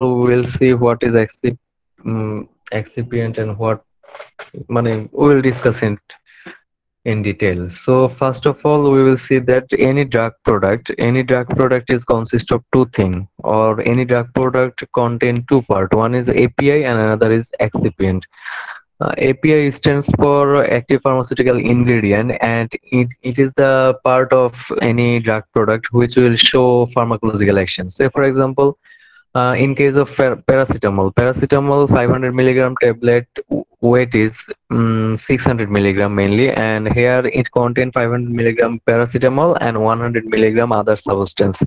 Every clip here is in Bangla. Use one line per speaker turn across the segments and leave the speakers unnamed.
we will see what is excipient and what we will discuss it in detail. So first of all, we will see that any drug product is consist of two things, or any drug product contain two part. One is API and another is excipient. API stands for active pharmaceutical ingredient, and it is the part of any drug product which will show pharmacological action. Say, for example, in case of paracetamol 500 milligram tablet weight is 600 milligram mainly, and here it contains 500 milligram paracetamol and 100 milligram other substance.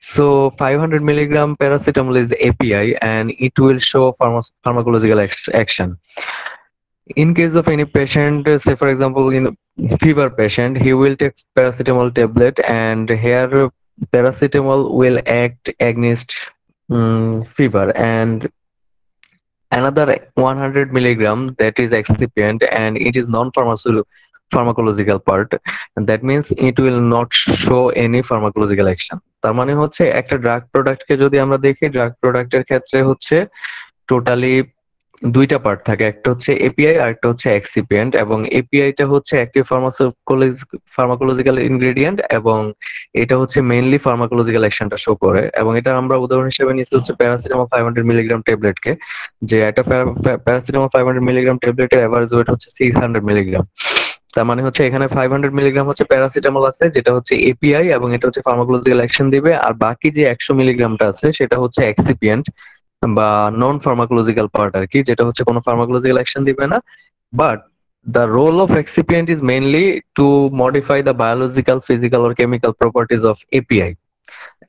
So 500 milligram paracetamol is API, and it will show pharmacological action. In case of any patient, say for example in fever patient, he will take paracetamol tablet, and here paracetamol will act against fever, and another 100 milligram that is excipient, and it is pharmacological part, and that means it will not show any pharmacological action. তার মানে হচ্ছে একটা ড্রাগ প্রোডাক্টকে যদি আমরা দেখি, ড্রাগ প্রোডাক্টের ক্ষেত্রে হচ্ছে টোটালি দুইটা পার্ট থাকে, একটা হচ্ছে এপিআই আর একটা হচ্ছে এক্সিপিয়েন্ট, এবং এপিআই টা হচ্ছে অ্যাক্টিভ ফার্মাকোলজিক্যাল ইনগ্রেডিয়েন্ট, এবং এটা হচ্ছে মেইনলি ফার্মাকোলজিক্যাল অ্যাকশনটা শো করে। এবং এটা আমরা উদাহরণ হিসেবে নিচ্ছি হচ্ছে প্যারাসিটামল 500 মিলিগ্রাম ট্যাবলেটকে, যে একটা প্যারাসিটামল 500 মিলিগ্রাম ট্যাবলেটের এভারেজ ওয়েট হচ্ছে 600 মিলিগ্রাম। তার মানে হচ্ছে এখানে 500 মিলিগ্রাম হচ্ছে প্যারাসিটামল আছে, যেটা হচ্ছে এপিআই, এবং এটা হচ্ছে ফার্মাকোলজিক্যাল অ্যাকশন দিবে, আর বাকি যে 100 মিলিগ্রামটা আছে সেটা হচ্ছে এক্সিপিয়েন্ট বা নন ফার্মাকোলজিক্যাল পার্ট আর কি, যেটা হচ্ছে কোনো ফার্মাকোলজিক্যাল অ্যাকশন দিবে না। But the role of excipient is mainly to modify the biological, physical or chemical properties of API.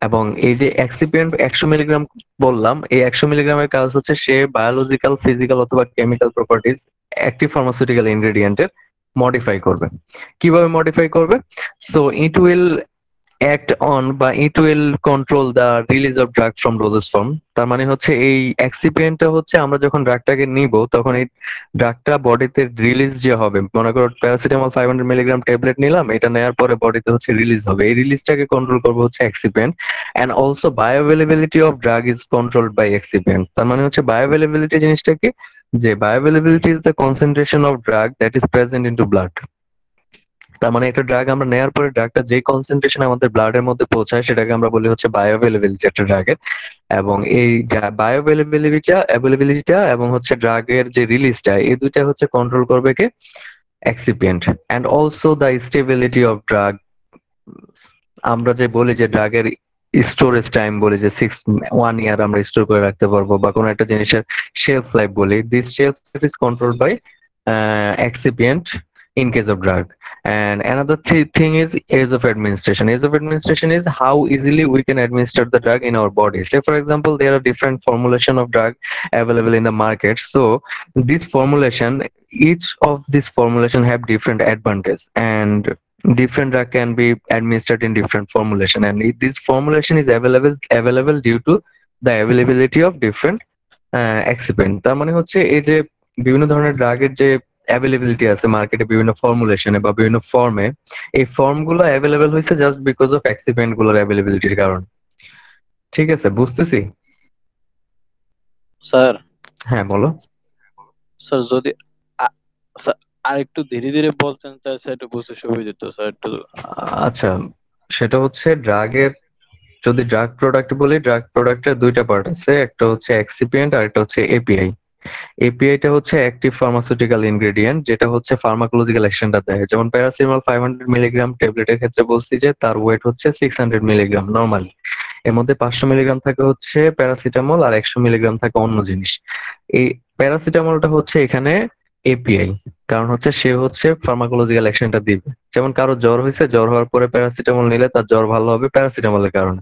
এবং এই যে এক্সিপিয়েন্ট 100 মিলিগ্রাম বললাম, এই 100 মিলিগ্রামের কাজ হচ্ছে সে বায়োলজিক্যাল, ফিজিক্যাল অথবা কেমিক্যাল প্রপার্টিজ অ্যাক্টিভ ফার্মাসিউটিক্যাল ইনগ্রেডিয়েন্টের মডিফাই করবে। কিভাবে মডিফাই করবে? So it will act on বা it will control the release of drug from dosage form। তার মানে হচ্ছে এই এক্সিপিয়েন্টটা হচ্ছে আমরা যখন ড্রাগটাকে নিব তখন এই ড্রাগটা বডিতে রিলিজ যে হবে, মনে করো প্যারাসিটামল 500 মিলিগ্রাম ট্যাবলেট নিলাম, এটা নেওয়ার পরে বডিতে হচ্ছে রিলিজ হবে, এই রিলিজটাকে কন্ট্রোল করবে হচ্ছে excipient. And also bioavailability of drug is controlled by excipient. তার মানে হচ্ছে বায়োঅ্যাভেলেবিলিটি জিনিসটা কি, যে bioavailability is the concentration of drug that is present into blood. তার মানে একটা ড্রাগ আমরা নেওয়ার পরে ড্রাগটা যে কনসেন্ট্রেশন আমাদের ব্লাডের মধ্যে পৌঁছায় সেটাকে আমরা বলি হচ্ছে বায়োঅ্যাভেলেবিলিটি একটা ড্রাগের। এবং এই বায়োঅ্যাভেলেবিলিটিটা এবং হচ্ছে ড্রাগের যে রিলিজটা, এই দুইটা হচ্ছে কন্ট্রোল করবে কে, excipient. And also the stability of drug. আমরা যে বলি যে ড্রাগের স্টোরেজ টাইম বলি যে 1 ইয়ার আমরা স্টোর করে রাখতে পারবো, বা কোনো একটা জিনিসের শেলফ লাইফ বলি, this shelf life is controlled by excipient in case of drug. And another thing is ease of administration. Ease of administration is how easily we can administer the drug in our body. Say for example, there are different formulation of drug available in the market. So this formulation, each of this formulation have different advantage, and different drug can be administered in different formulation, and this formulation is available due to the availability of different excipient। তার মানে হচ্ছে এই যে বিভিন্ন ধরনের ড্রাগের যে অ্যাভেলেবিলিটি আছে মার্কেটে বিভিন্ন ফর্মুলেশনে বা বিভিন্ন ফর্মে, এই ফর্ম গুলো অ্যাভেলেবেল হয়েছে জাস্ট বিকজ অফ এক্সিপিয়েন্ট গুলোর অ্যাভেলেবিলিটির কারণে। ঠিক আছে, বুঝতেছি?
স্যার,
হ্যাঁ বলো।
স্যার যদি আ- স্যার, আরেকটু ধীরে ধীরে বলতেন তাহলে স্যার একটু বুঝতে সুবিধা হতো স্যার একটু।
আচ্ছা, সেটা হচ্ছে ড্রাগের, যদি ড্রাগ প্রোডাক্ট বলি, ড্রাগ প্রোডাক্টের দুইটা পার্ট আছে, একটা হচ্ছে এক্সিপিয়েন্ট আর একটা হচ্ছে এপিআই। এপিআইটা হচ্ছে অ্যাক্টিভ ফার্মাসিউটিক্যাল ইনগ্রেডিয়েন্ট, যেটা হচ্ছে ফার্মাকোলজিক্যাল অ্যাকশনটা দেয়। যেমন প্যারাসিটামল 500 মিলিগ্রাম ট্যাবলেটের ক্ষেত্রে বলছি যে তার ওয়েট হচ্ছে 600 মিলিগ্রাম নরমালি, এর মধ্যে 500 মিলিগ্রাম থাকে হচ্ছে প্যারাসিটামল আর 100 মিলিগ্রাম থাকে অন্য জিনিস। এই প্যারাসিটামলটা হচ্ছে এখানে এপিআই, কারণ হচ্ছে সে হচ্ছে ফার্মাকোলজিক্যাল অ্যাকশনটা দিবে। যেমন কারো জ্বর হয়েছে, জ্বর হওয়ার পরে প্যারাসিটামল নিলে তার জ্বর ভালো হবে প্যারাসিটামলের কারণে।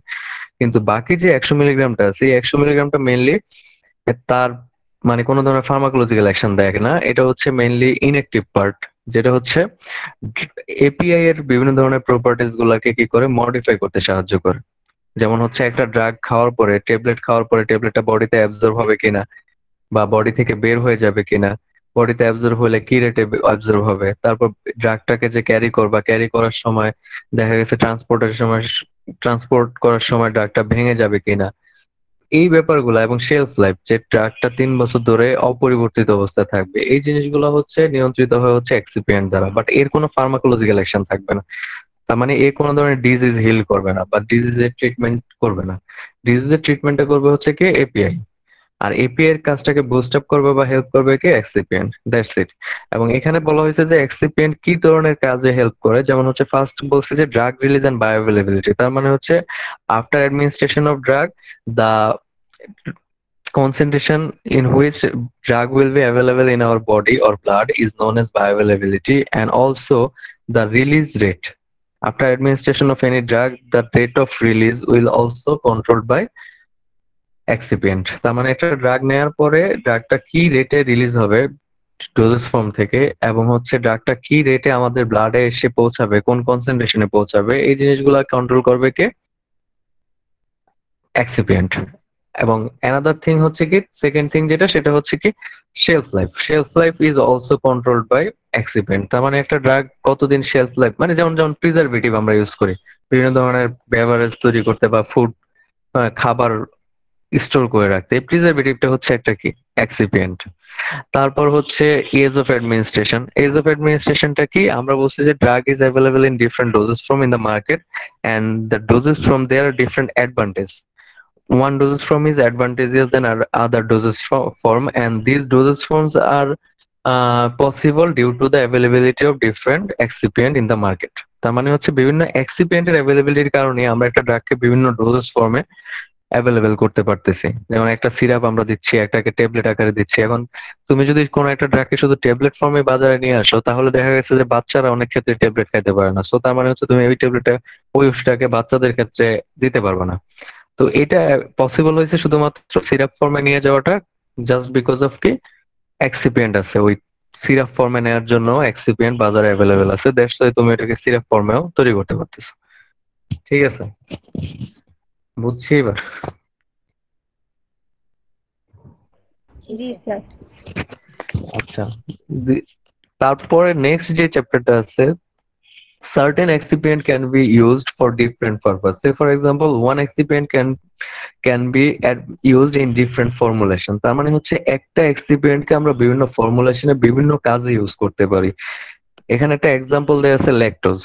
কিন্তু বাকি যে 100 মিলিগ্রামটা আছে, এই 100 মিলিগ্রামটা মেইনলি তার কোনো ধরনের ফার্মাকোলজিক্যাল অ্যাকশন দেয় না, এটা হচ্ছে মেইনলি ইনঅ্যাক্টিভ পার্ট, যেটা হচ্ছে এপিআই এর বিভিন্ন ধরনের প্রপার্টিজ গুলাকে কি করে মডিফাই করতে সাহায্য করে। যেমন হচ্ছে একটা ড্রাগ খাওয়ার পরে, ট্যাবলেট খাওয়ার পরে ট্যাবলেটটা বডিতে অ্যাবজর্ব হবে কিনা বা বডি থেকে বের হয়ে যাবে কিনা, বডিতে অ্যাবজর্ব হলে কি রেটে অ্যাবজর্ব হবে, তারপর ড্রাগটাকে যে ক্যারি করার সময় দেখা গেছে ট্রান্সপোর্ট করার সময় ড্রাগটা ভেঙে যাবে কিনা, এই ব্যাপারগুলো এবং শেলফ লাইফ, যে ড্রাগটা 3 বছর ধরে অপরিবর্তিত অবস্থায় থাকবে, এই জিনিসগুলো হচ্ছে নিয়ন্ত্রিত হয়ে হচ্ছে এক্সিপিয়েন্ট দ্বারা, বাট এর কোনো ফার্মাকোলজিক্যাল অ্যাকশন থাকবে না। তার মানে এ কোনো ধরনের ডিজিজ হিল করবে না বা ডিজিজের ট্রিটমেন্ট করবে না। ডিজিজের ট্রিটমেন্টটা করবে হচ্ছে কি এপিআই, আর এপিআই এর কাজটাকে বুস্ট আপ করবে বা হেল্প করবে কি এক্সিপিয়েন্ট, দ্যাটস ইট। এবং এখানে বলা হয়েছে যে এক্সিপিয়েন্ট কি ধরনের কাজে হেল্প করে, যেমন হচ্ছে ফার্স্ট বলছে যে ড্রাগ রিলিজ এন্ড বায়োঅ্যাভেলেবিলিটি। তার মানে হচ্ছে after administration of drug, the concentration in which drug will be available in our body or blood is known as bioavailability, and also the release rate. After administration of any drug, the rate of release will also controlled by excipient. তার মানে একটা ড্রাগ নেওয়ার পরে ড্রাগটা কি রেটে রিলিজ হবে ডোজেস ফর্ম থেকে, এবং হচ্ছে ড্রাগটা কি রেটে আমাদের ব্লাডে এসে পৌঁছাবে, কোন কনসেন্ট্রেশনে পৌঁছাবে, এই জিনিসগুলো কন্ট্রোল করবে কে এক্সিপিয়েন্ট। এবং অ্যানাদার থিং হচ্ছে কি, সেকেন্ড থিং যেটা, সেটা হচ্ছে কি shelf life. Shelf life is also controlled by excipient. তার মানে একটা ড্রাগ কতদিন শেলফ লাইফ, মানে যেমন যেমন প্রিজারভেটিভ আমরা ইউজ করি বিভিন্ন ধরনের বেভারেজ তৈরি করতে বা ফুড, খাবার স্টোর করে রাখতে, এই প্রিজারভেটিভটা হচ্ছে একটা কি এক্সিপিয়েন্ট। তারপর হচ্ছে এজ অফ অ্যাডমিনিস্ট্রেশন। এজ অফ অ্যাডমিনিস্ট্রেশনটা কি, আমরা বলছি যে drug is available in different dosage form in the market, and the dosage form their different advantage. One dosage form is advantageous than other dosage form, and these dosage forms are possible due to the availability of different excipient in the market. তার মানে হচ্ছে বিভিন্ন এক্সিপিয়েন্টের অ্যাভেলেবিলিটির কারণে আমরা একটা ড্রাগকে বিভিন্ন ডোজেস ফর্মে অ্যাভেলেবেল করতে পারতেছি। যেমন একটা সিরাপ আমরা দিচ্ছি, একটাকে ট্যাবলেট আকারে দিচ্ছি। এখন তুমি যদি কোনো একটা ড্রাগকে শুধু ট্যাবলেট ফর্মে বাজারে নিয়ে আসো, তাহলে দেখা গেছে যে বাচ্চারা অনেক ক্ষেত্রে ট্যাবলেট খাইতে পারে না। সো তার মানে হচ্ছে তুমি ওই ট্যাবলেটটা, ওই ওষুধটাকে বাচ্চাদের ক্ষেত্রে দিতে পারবে না। তো এটা পসিবল হয়েছে শুধুমাত্র সিরাপ ফর্মে নিয়ে যাওয়াটা, জাস্ট বিকজ অফ কি এক্সিপিয়েন্ট আছে ওই সিরাপ ফর্মে নেওয়ার জন্য, এক্সিপিয়েন্ট বাজারে অ্যাভেলেবেল আছে, দ্যাটস ওয়াই তুমি এটাকে সিরাপ ফর্মেও তৈরি করতে পারতেছো। ঠিক আছে, বুঝছি এবার।
জি স্যার।
আচ্ছা, তারপরে নেক্সট যে চ্যাপ্টারটা আছে, certain excipient can be used for different purpose. Say for example, one excipient can be used in different formulation. তার মানে হচ্ছে একটা এক্সিপিয়েন্ট কে আমরা বিভিন্ন ফর্মুলেশনে বিভিন্ন কাজে ইউজ করতে পারি। এখানে একটা এক্সাম্পল দেয়া আছে lactose.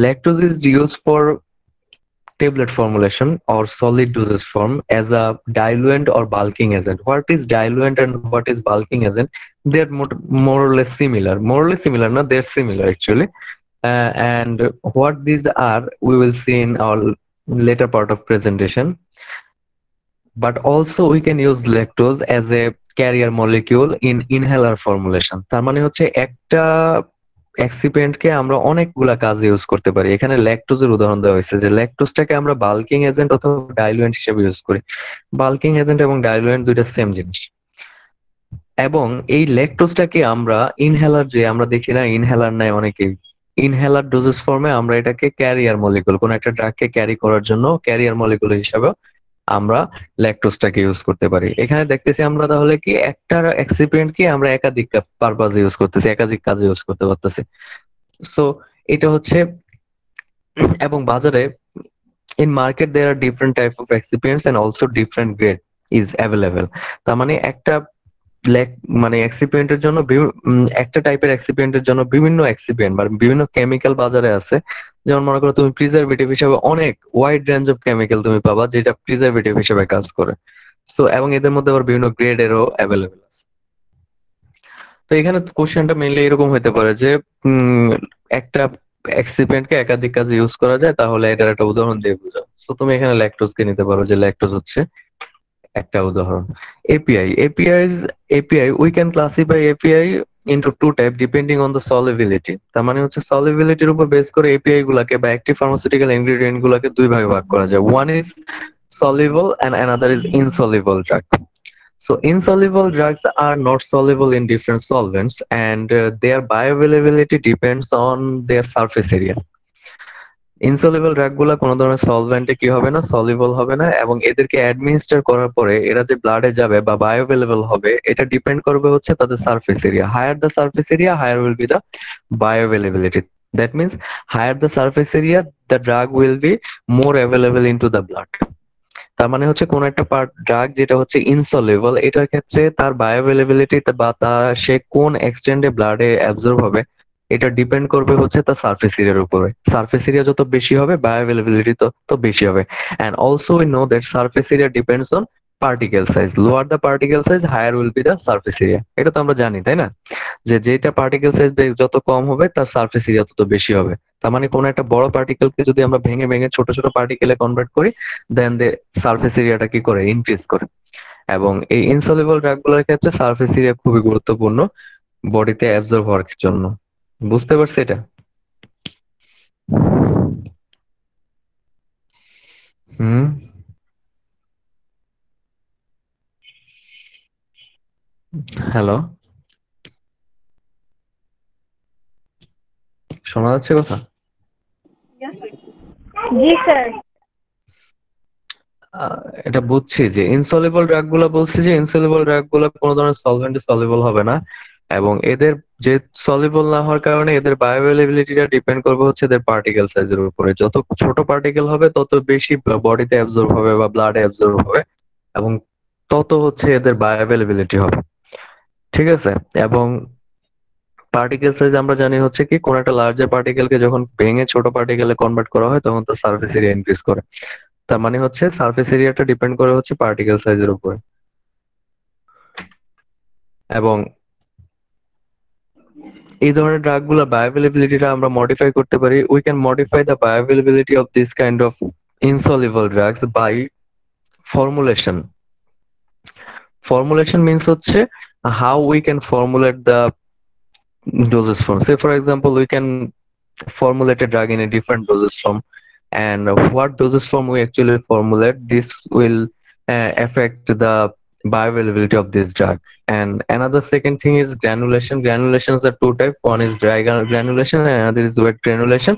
Lactose is use for tablet formulation or solid dosage form as a diluent or bulking agent. What is diluent and what is bulking agent? They are more or less similar. More or less similar, no, they're similar actually. And what these are, we will see in our later part of presentation. But also we can use lactose as a carrier molecule in inhaler formulation. তার মানে হচ্ছে একটা এক্সিপিয়েন্ট কে আমরা অনেকগুলা কাজে ইউজ করতে পারি। এখানে ল্যাকটোজের উদাহরণ দেওয়া হয়েছে যে ল্যাকটোজটাকে আমরা বাল্কিং এজেন্ট অথবা ডাইলুয়েন্ট হিসেবে ইউজ করি। বাল্কিং এজেন্ট এবং ডাইলুয়েন্ট দুইটা সেম জিনিস। এবং এই ল্যাকটোজটাকে আমরা ইনহেলার, যে আমরা দেখি না ইনহেলার নেয় অনেকেই, ইনহেলার ডোজেস ফর্মে আমরা এটাকে ক্যারিয়ার মলিকুল, কোন একটা ড্রাগকে ক্যারি করার জন্য ক্যারিয়ার মলিকুল হিসাবে আমরা ল্যাকটোজটাকে ইউজ করতে পারি। এখানে দেখতেছি আমরা তাহলে কি একটা এক্সিপিয়েন্ট কি আমরা একাধিক পারপাজে ইউজ করতেছি, একাধিক কাজে ইউজ করতে পারতেছি। সো এটা হচ্ছে, এবং বাজারে in market there are different type of excipients and also different grade is available. তার মানে একটা মানে এক্সিপিয়েন্টের জন্য একটা টাইপের এক্সিপিয়েন্টের জন্য বিভিন্ন এক্সিপিয়েন্ট বা বিভিন্ন কেমিক্যাল বাজারে আছে। যেমন মনে করো তুমি প্রিজারভেটিভ হিসেবে অনেক ওয়াইড রেঞ্জ অফ কেমিক্যাল তুমি পাবা যেটা প্রিজারভেটিভ হিসেবে কাজ করে। সো এবং এদের মধ্যে আবার বিভিন্ন গ্রেডেরও অ্যাভেলেবেল আছে। তো এখানে কোশ্চেনটা মেইনলি এরকম হতে পারে যে একটা এক্সিপিয়েন্টকে একাধিক কাজে ইউজ করা যায়, তাহলে এটার একটা উদাহরণ দিয়ে বোঝাও। সো তুমি এখানে ল্যাকটোজকে নিতে পারো, যে ল্যাকটোজ হচ্ছে একটা উদাহরণ। API we can classify API into two type depending on the solubility. তার মানে হচ্ছে solubilityর উপর বেস করে API গুলাকে বা অ্যাক্টিভ ফার্মাসিউটিক্যাল ইনগ্রেডিয়েন্ট গুলাকে দুই ভাগে ভাগ করা যায়। One is soluble and another is insoluble drug. So insoluble drugs are not soluble in different solvents, and their bioavailability depends on their surface area. Insoluble drug গুলা কোনো ধরনের সলভেন্টে কি হবে না, সলিবল হবে না, এবং এদেরকে অ্যাডমিনিস্টার করার পরে এরা যে ব্লাডে যাবে বা বায়োঅ্যাভেলেবল হবে, এটা ডিপেন্ড করবে হচ্ছে তাদের surface area. Higher the surface area, higher will be the bioavailability. That means higher the surface area, the drug will be more available into the blood. তার মানে হচ্ছে কোন একটা ড্রাগ যেটা হচ্ছে ইনসলিউবল, এটার ক্ষেত্রে তার বায়োঅ্যাভেলেবিলিটি বা তার সে কোন এক্সটেন্ডে ব্লাডে অ্যাবজর্ব হবে এটা ডিপেন্ড করবে হচ্ছে তার সারফেস এরিয়ার উপরে। সারফেস এরিয়া যত বেশি হবে বায়োঅ্যাভেলেবিলিটি তো বেশি হবে। And also we know that surface area depends on particle size. Lower the particle size higher will be the surface area. এটা তো আমরা জানি, তাই না? যে যেটা পার্টিকেল সাইজ যত কম হবে তার সারফেস এরিয়া তত বেশি হবে। তার মানে কোন একটা বড় পার্টিকেলকে যদি আমরা ভেঙে ভেঙে ছোট ছোট পার্টিকেলে কনভার্ট করি, দেন দে সারফেস এরিয়াটা কি করে ইনক্রিজ করে। এবং এই ইনসলিউবল ড্রাগ গুলোর ক্ষেত্রে সারফেস এরিয়া খুবই গুরুত্বপূর্ণ বডিতে অ্যাবজর্ব হওয়ার জন্য। বুঝতে পারছি এটা? হুম। হ্যালো, শোনা যাচ্ছে কথা?
জি স্যার।
এটা বুঝছি যে ইনসলিউবল ড্রাগ গুলো, বলছি যে ইনসলিউবল ড্রাগ গুলো কোনো ধরনের সলভেন্টে সলিউবল হবে না, এবং এদের যে সলিউবল না হওয়ার কারণে এদের বায়োঅ্যাভেলেবিলিটিটা ডিপেন্ড করবে হচ্ছে এদের পার্টিকেল সাইজের উপরে। যত ছোট পার্টিকেল হবে তত বেশি বডিতে অ্যাবজর্ব হবে বা ব্লাডে অ্যাবজর্ব হবে, এবং তত হচ্ছে এদের বায়োঅ্যাভেলেবিলিটি হবে। ঠিক আছে? এবং পার্টিকেল সাইজ আমরা জানি হচ্ছে কি, কোন একটা লার্জার পার্টিকেলকে যখন ভেঙে ছোট পার্টিকেলে কনভার্ট করা হয় তখন তার সার্ফেস এরিয়া ইনক্রিজ করে। তার মানে হচ্ছে সার্ফেস এরিয়াটা ডিপেন্ড করে হচ্ছে পার্টিকেল সাইজের উপরে। এবং এই ধরনের ড্রাগ গুলোর বায়োঅ্যাভেলেবিলিটিটা আমরা মডিফাই করতে পারি। We can modify the bioavailability of this kind of insoluble drugs by formulation. Formulation means হচ্ছে how we can formulate the dosage form. Say for example, we can formulate a drug in a different dosage form, and what dosage form we actually formulate, this will affect the bioavailability of this drug. And another second thing is granulation. Granulations are two types: one is dry granulation and another is wet granulation.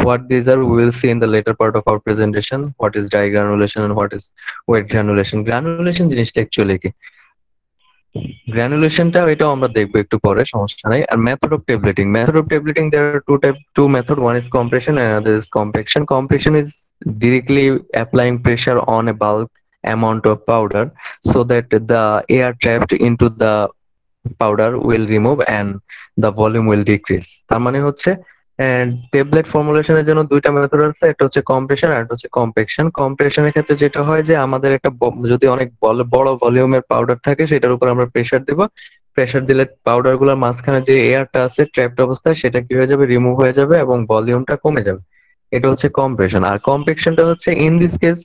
What these are, we will see in the later part of our presentation, what is dry granulation and what is wet granulation. Granulation জিনিসটা actually কি, গ্রানুলেশনটা এটাও আমরা দেখবো একটু পরে, সমস্যা নাই। আর method of tableting, method of tableting, there are two method, one is compression and another is compaction. Compression is directly applying pressure on a bulk amount of powder so that the air trapped into the powder will remove and the volume will decrease. তার মানে হচ্ছে ট্যাবলেট ফর্মুলেশনের জন্য দুইটা মেথড আছে, একটা হচ্ছে কম্প্রেশন আর একটা হচ্ছে কম্প্যাকশন। কম্প্রেশনের ক্ষেত্রে যেটা হয় যে আমাদের একটা যদি অনেক বড় ভলিউমের পাউডার থাকে সেটার উপর আমরা প্রেসার দিব। প্রেসার দিলে পাউডার গুলোর মাঝখানে যে এয়ারটা আছে ট্র্যাপড অবস্থায় সেটা কি হয়ে যাবে, রিমুভ হয়ে যাবে এবং ভলিউমটা কমে যাবে। এটা হচ্ছে কম্প্রেশন। আর কম্প্যাকশনটা হচ্ছে in this case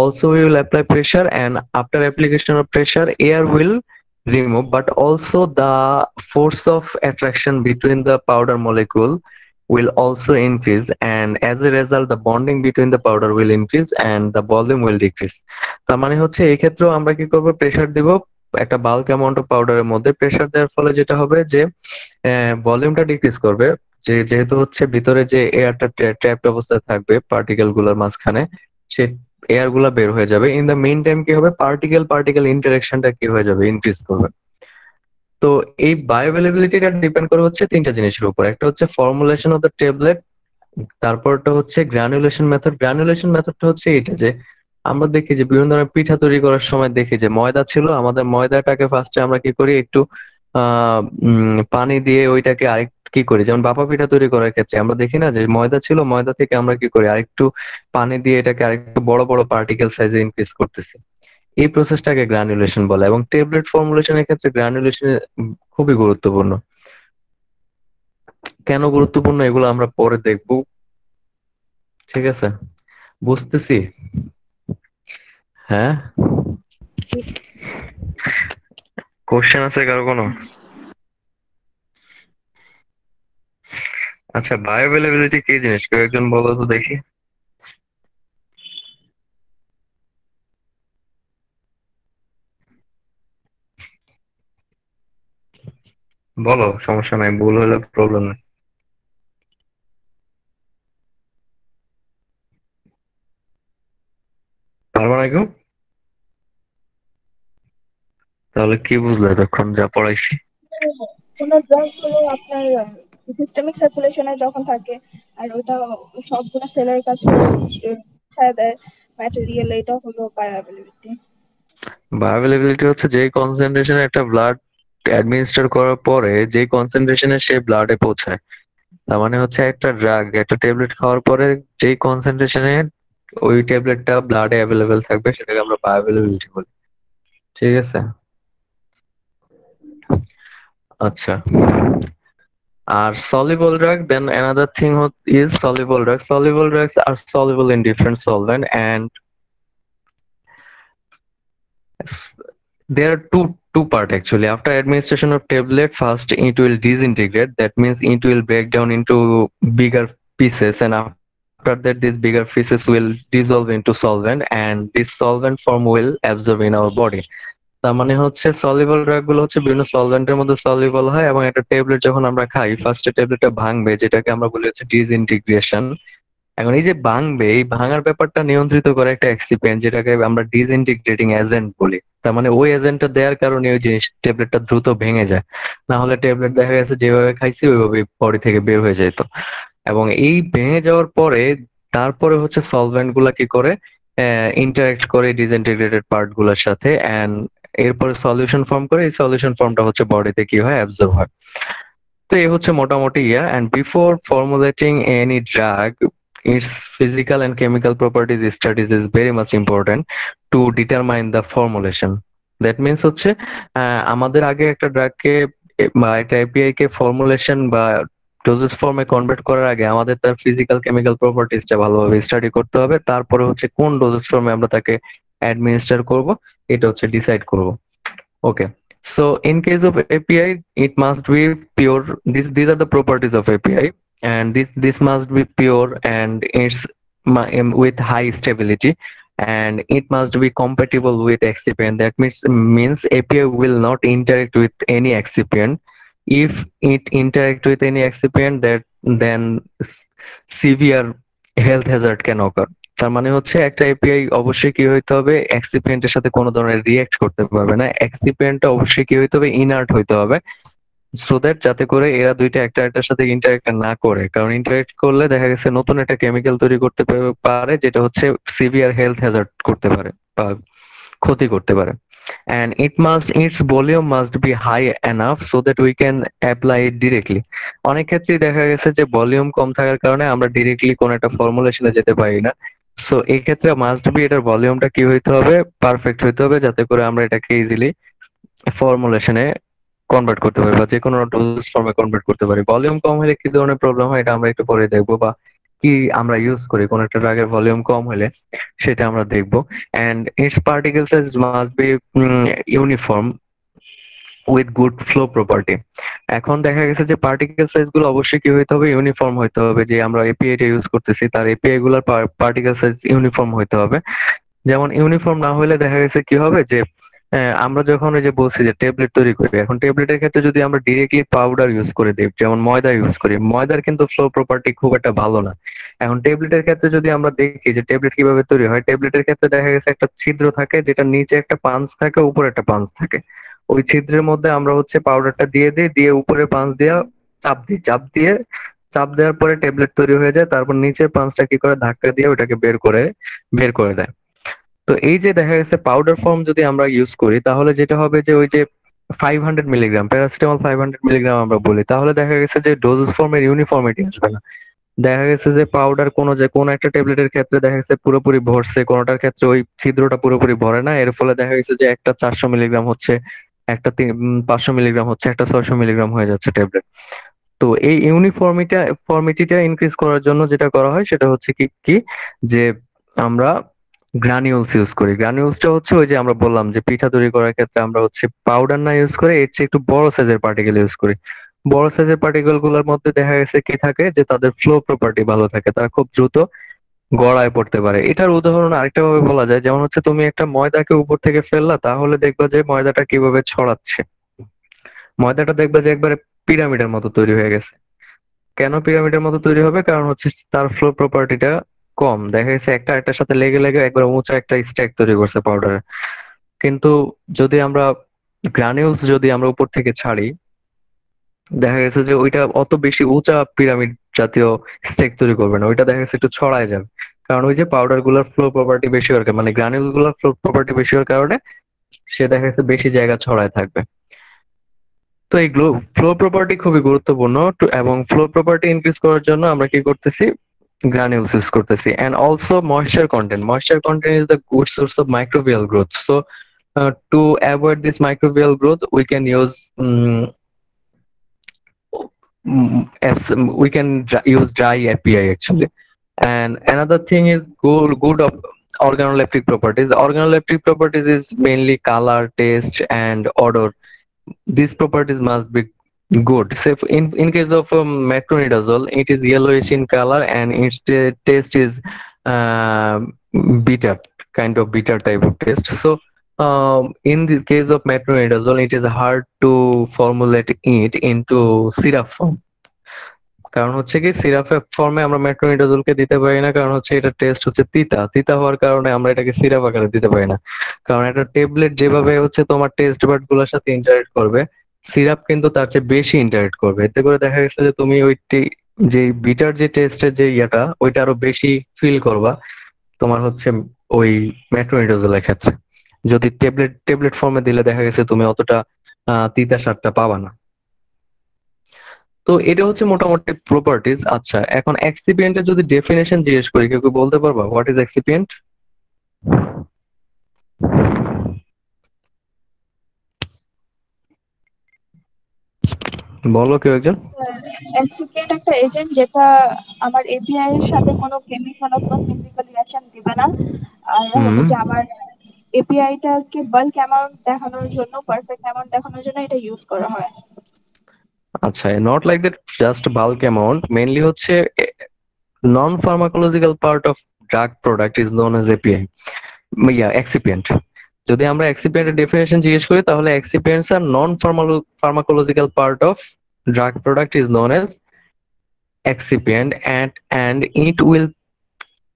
also we will apply pressure, and after application of pressure air will remove, but also the force of attraction between the powder molecule will also increase, and as a result the bonding between the powder will increase and the volume will decrease. তার মানে হচ্ছে এই ক্ষেত্রেও আমরা কি করব, প্রেসার দিব একটা বাল্ক অ্যামাউন্ট অফ পাউডারের মধ্যে। প্রেসার দেওয়ার ফলে যেটা হবে যে ভলিউমটা ডিক্রিজ করবে, যেহেতু হচ্ছে ভিতরে যে এয়ারটা ট্র্যাপড অবস্থায় থাকবে পার্টিকেল গুলোর মাঝখানে, সে এয়ার গুলা বের হয়ে যাবে। ইন দ্য মেইন টাইম কি হবে, পার্টিকেল পার্টিকেল ইন্টারাকশনটা কি হয়ে যাবে, ইনক্রিজ করবে। তো এই বায়োঅ্যাভেলেবিলিটিটা ডিপেন্ড করে হচ্ছে তিনটা জিনিসের উপর। একটা হচ্ছে ফর্মুলেশন অফ দ্য ট্যাবলেট, তারপরটা হচ্ছে গ্রানুলেশন মেথড। গ্রানুলেশন মেথডটা হচ্ছে এটা যে আমরা দেখি যে বিভিন্ন ধরনের পিঠা তৈরি করার সময় দেখি যে ময়দা ছিল, আমাদের ময়দাটাকে ফার্স্টে আমরা কি করি, একটু পানি দিয়ে ওইটাকে আরেকটু কি করি, যেমন ভাপা পিঠা তৈরি করার ক্ষেত্রে আমরা দেখি না যে ময়দা ছিল, ময়দা থেকে আমরা কি করি আরেকটু পানি দিয়ে এটাকে আরেকটু বড় বড় পার্টিকেল সাইজে ইনক্রিজ করতেছি। এই প্রসেসটাকে গ্রানুলেশন বলে, এবং ট্যাবলেট ফর্মুলেশনের ক্ষেত্রে গ্রানুলেশন খুবই গুরুত্বপূর্ণ। কেন গুরুত্বপূর্ণ এগুলো আমরা পরে দেখবো, ঠিক আছে? বুঝতেছি। হ্যাঁ, কোশ্চেন আছে কারো কোনো? আচ্ছা, বায়োঅ্যাভেলেবিলিটি কি জিনিস কেউ একজন বলো তো দেখি। বলো, সমস্যা নাই, ভুল হলে প্রবলেম নেই। পারবো না কেউ? তাহলে কি বুঝলে এতক্ষণ যা পড়াইছি?
কোন ড্রাগ হলো আপনার সিস্টেমিক সার্কুলেশনে যখন থাকে আর ওটা সবগুলো সেলের কাছে পৌঁছায় দেয়, ম্যাটেরিয়াল, এটা হলো বায়োঅ্যাভেলেবিলিটি।
বায়োঅ্যাভেলেবিলিটি হচ্ছে যে কনসেন্ট্রেশনে একটা ব্লাড অ্যাডমিনিস্টার করার পরে যে কনসেন্ট্রেশনে সে ব্লাডে পৌঁছায়। তার মানে হচ্ছে একটা ড্রাগ একটা ট্যাবলেট খাওয়ার পরে যেই কনসেন্ট্রেশনে ওই ট্যাবলেটটা ব্লাডে অ্যাভেলেবেল থাকবে সেটাকে আমরা বায়োঅ্যাভেলেবিলিটি বলি। ঠিক আছে, আচ্ছা। আর soluble drug, then another thing is soluble drugs. Soluble drugs are soluble in different solvent, and there are two part actually. After administration of tablet, first it will disintegrate. That means it will break down into bigger pieces, and after that, these bigger pieces will dissolve into solvent, and this solvent form will absorb in our body. তার মানে হচ্ছে সলিবল ড্রাগ গুলো হচ্ছে বিভিন্ন সলভেন্টের মধ্যে সলিবল হয়, এবং একটা ট্যাবলেট যখন আমরা খাই ফার্স্টে ট্যাবলেটটা ভাঙবে, যেটাকে আমরা বলি হচ্ছে ডিসইন্টিগ্রেশন। এখন এই যে ভাঙবে, এই ভাঙার ব্যাপারটা নিয়ন্ত্রিত করে একটা এক্সিপিয়েন্ট, যেটাকে আমরা ডিসইন্টিগ্রেটিং এজেন্ট বলি। তার মানে ওই এজেন্টটা দেওয়ার কারণে ওই জিনিস ট্যাবলেটটা দ্রুত ভেঙে যায়। না হলে ট্যাবলেট দেখা গেছে যেভাবে খাইছি ওইভাবে বডি থেকে বের হয়ে যেত। এবং এই ভেঙে যাওয়ার পরে তারপরে হচ্ছে সলভেন্ট গুলা কি করে ইন্টারেক্ট করে ডিসইন্টিগ্রেটেড পার্ট গুলোর সাথে, এন্ড এরপরে সলিউশন ফর্ম করে। এই সলিউশন ফর্মটা হচ্ছে বডিতে কি হয়, অ্যাবজর্ব হয়। তো এই হচ্ছে মোটামুটি and before formulating any drug, its physical and chemical properties studies is very much important to determine the formulation. That means হচ্ছে আমাদের আগে একটা ড্রাগকে বা একটা এপিআই কে ফর্মুলেশন বা ডোজেস ফর্মে কনভার্ট করার আগে আমাদের তার ফিজিক্যাল কেমিক্যাল প্রপার্টিসটা ভালোভাবে স্টাডি করতে হবে। তারপরে হচ্ছে কোন ডোজেস ফর্মে আমরা তাকে অ্যাডমিনিস্টার করব এটা হচ্ছে ডিসাইড করব। ওকে, so in case of API, it must be pure. These are the properties of API, and this must be pure, and it's with high stability, and it must be compatible with excipient. That means API will not interact with any excipient. If it interact with any excipient, then severe health hazard can occur. তার মানে হচ্ছে একটা এপিআই অবশ্যই কি হইতে হবে, এক্সিপিয়েন্টের সাথে কোনো ধরনের রিয়েক্ট করতে পারবে না। এক্সিপিয়েন্টটা অবশ্যই কি হইতে হবে, ইনার্ট হইতে হবে, সো দ্যাট যাতে করে এরা দুইটা একটা একটার সাথে ইন্টারেক্ট না করে। কারণ ইন্টারেক্ট করলে দেখা গেছে নতুন একটা কেমিক্যাল তৈরি করতে পারে, যেটা হচ্ছে সিভিয়ার হেলথ হ্যাজার্ড করতে পারে বা ক্ষতি করতে পারে। And its volume must be high enough so that we can apply it directly. অনেক ক্ষেত্রেই দেখা গেছে যে ভলিউম কম থাকার কারণে আমরা ডিরেক্টলি কোন একটা ফর্মুলেশনে যেতে পারি না। সো এই ক্ষেত্রে মাস্ট বি এটার ভলিউমটা কি হইতে হবে, পারফেক্ট হইতে হবে, যাতে করে আমরা এটাকে ইজিলি ফর্মুলেশনে কনভার্ট করতে পারি বা যে কোনো ডোজ ফর্মে কনভার্ট করতে পারি। ভলিউম কম হলে কি ধরনের প্রবলেম হয় এটা আমরা একটু পরে দেখবো, বা কি আমরা ইউজ করি কোন একটা ড্রাগের ভলিউম কম হলে সেটা আমরা দেখবো। And its particle size must be uniform with good flow property. এখন দেখা গেছে যে পার্টিকেল সাইজ গুলো অবশ্যই কি হইতে হবে, ইউনিফর্ম হইতে হবে। যে আমরা এপিআই টা ইউজ করতেছি তার এপিআই গুলোর পার্টিকেল সাইজ ইউনিফর্ম হইতে হবে। যেমন ইউনিফর্ম না হলে দেখা গেছে কি হবে যে আমরা যখন ওই যে বলছি যে ট্যাবলেট তৈরি করি, এখন ট্যাবলেটের ক্ষেত্রে যদি আমরা ডিরেক্টলি পাউডার ইউজ করে দিই, যেমন ময়দা ইউজ করি, ময়দার কিন্তু ফ্লো প্রপার্টি খুব একটা ভালো না। এখন ট্যাবলেটের ক্ষেত্রে যদি আমরা দেখি যে ট্যাবলেট কিভাবে তৈরি হয়, ট্যাবলেটের ক্ষেত্রে দেখা গেছে একটা ছিদ্র থাকে, যেটা নিচে একটা পাঞ্চ থাকে, উপরে একটা পাঞ্চ থাকে। ওই ছিদ্রের মধ্যে আমরা হচ্ছে পাউডারটা দিয়ে দিই, দিয়ে উপরে পাঞ্চ দিয়ে চাপ দেওয়ার পরে ট্যাবলেট তৈরি হয়ে যায়। তারপর নিচের পাঞ্চটা কি করে ধাক্কা দিয়ে ওটাকে বের করে দেয়। তো এই যে দেখা গেছে পাউডার ফর্ম যদি আমরা ইউজ করি, তাহলে যেটা হবে যে ওই যে 500 মিলিগ্রাম প্যারাসিটামল 500 মিলিগ্রাম আমরা বলি, তাহলে দেখা গেছে যে ডোজ ফর্মের ইউনিফর্মিটি আসবে না। দেখা গেছে যে পাউডার কোন একটা ট্যাবলেটের ক্ষেত্রে দেখা গেছে পুরোপুরি ভরছে, কোনটার ক্ষেত্রে ওই ছিদ্রটা পুরোপুরি ভরে না। এর ফলে দেখা গেছে যে একটা 400 মিলিগ্রাম হচ্ছে, একটা 500 মিলিগ্রাম হচ্ছে, একটা 600 মিলিগ্রাম হয়ে যাচ্ছে ট্যাবলেট। তো এই ফর্মিটিটা ইনক্রিজ করার জন্য যেটা করা হয় সেটা হচ্ছে কি কি যে আমরা গ্রানিউলস ইউজ করি। গ্রানিউলসটা হচ্ছে ওই যে আমরা বললাম যে পিঠা তৈরি করার ক্ষেত্রে আমরা হচ্ছে পাউডার না ইউজ করে এর চেয়ে একটু বড় সাইজের পার্টিকেল ইউজ করি। বড় সাইজের পার্টিকেল গুলোর মধ্যে দেখা গেছে কি থাকে যে তাদের ফ্লো প্রপার্টি ভালো থাকে, তারা খুব দ্রুত গড়ায় পড়তে পারে। এটার উদাহরণ আরেকটা ভাবে বলা যায়, যেমন হচ্ছে তুমি একটা ময়দাকে উপর থেকে ফেললা, তাহলে দেখবা যে ময়দাটা কিভাবে ছড়াচ্ছে। ময়দাটা দেখবা যে একবারে পিরামিডের মতো তৈরি হয়ে গেছে। কেন পিরামিডের মতো তৈরি হবে, কারণ হচ্ছে তার ফ্লো প্রপার্টিটা কম। দেখা গেছে একটা একটার সাথে লেগে লেগে একবার উঁচা একটা স্ট্যাক তৈরি করছে পাউডারের। কিন্তু যদি আমরা গ্রানিউলস যদি আমরা উপর থেকে ছাড়ি, দেখা গেছে যে ওইটা অত বেশি উঁচা পিরামিড জাতীয় স্ট্যাক তৈরি করবে না, ওইটা দেখা গেছে একটু ছড়ায় যাবে। কারণ ওই যে পাউডার গুলোর ফ্লো প্রপার্টি বেশি হওয়ার মানে গ্রানুল গুলোর ফ্লো প্রপার্টি বেশি হওয়ার কারণে সে দেখা যাচ্ছে বেশি জায়গা ছড়ায় থাকবে। তো এই ফ্লো প্রপার্টি খুবই গুরুত্বপূর্ণ এবং ফ্লো প্রপার্টি ইনক্রিজ করার জন্য আমরা কি করতেছি, granules use করতেছি। And also moisture content is the good source of microbial growth. So to avoid this microbial growth we can use use dry API actually. And another thing is good of organoleptic properties. Organoleptic properties is mainly color, taste and odor. These properties must be good. So in case of metronidazole, it is yellowish in color and its taste is uh, bitter, kind of bitter type of taste. So in the case of metronidazole, it is hard to formulate it into syrup form. কারণ হচ্ছে কি সিরাপ ফর্মে আমরা মেট্রোনিডাজোলকে দিতে পারি না, কারণ হচ্ছে এটা টেস্ট হচ্ছে তিতা তিতা হওয়ার কারণে আমরা এটাকে সিরাপ আকারে দিতে পারি না। কারণ একটা ট্যাবলেট যেভাবে হচ্ছে তোমার টেস্ট বাড গুলোর সাথে ইন্টারেক্ট করবে, সিরাপ কিন্তু তার চেয়ে বেশি ইন্টারেক্ট করবে। এতে করে দেখা গেছে যে তুমি যে বিটার যে টেস্টের যে ইয়াটা ওইটা আরো বেশি ফিল করবা তোমার হচ্ছে ওই মেট্রোনিডাজোলের ক্ষেত্রে। যদি ট্যাবলেট ফর্মে দিলে দেখা গেছে তুমি অতটা তিতা স্বাদটা পাবা না। তো এটা হচ্ছে মোটামুটি প্রপার্টিজ। আচ্ছা, এখন এক্সিপিয়েন্টের যদি ডেফিনেশন জিজ্ঞেস করি, কেউ বলতে পারবা হোয়াট ইজ এক্সিপিয়েন্ট? বলো কেউ একজন।
এক্সিপিয়েন্ট একটা এজেন্ট যেটা আমার এপিআই এর সাথে কোনো কেমিক্যাল অথবা ফিজিক্যাল রিঅ্যাকশন দিবে না, আর হলো যে আমার এপিআইটাকে বাল্ক অ্যামাউন্ট দেখানোর জন্য, পারফেক্ট অ্যামাউন্ট দেখানোর জন্য এটা ইউজ করা হয়।
আচ্ছা, not like that just bulk amount, mainly হচ্ছে non pharmacological part of drug product is known as API, excipient. যদি আমরা এক্সিপিয়েন্টের ডেফিনেশন জিজ্ঞেস করি তাহলে excipients are non pharmacological part of drug product is known as excipient and it will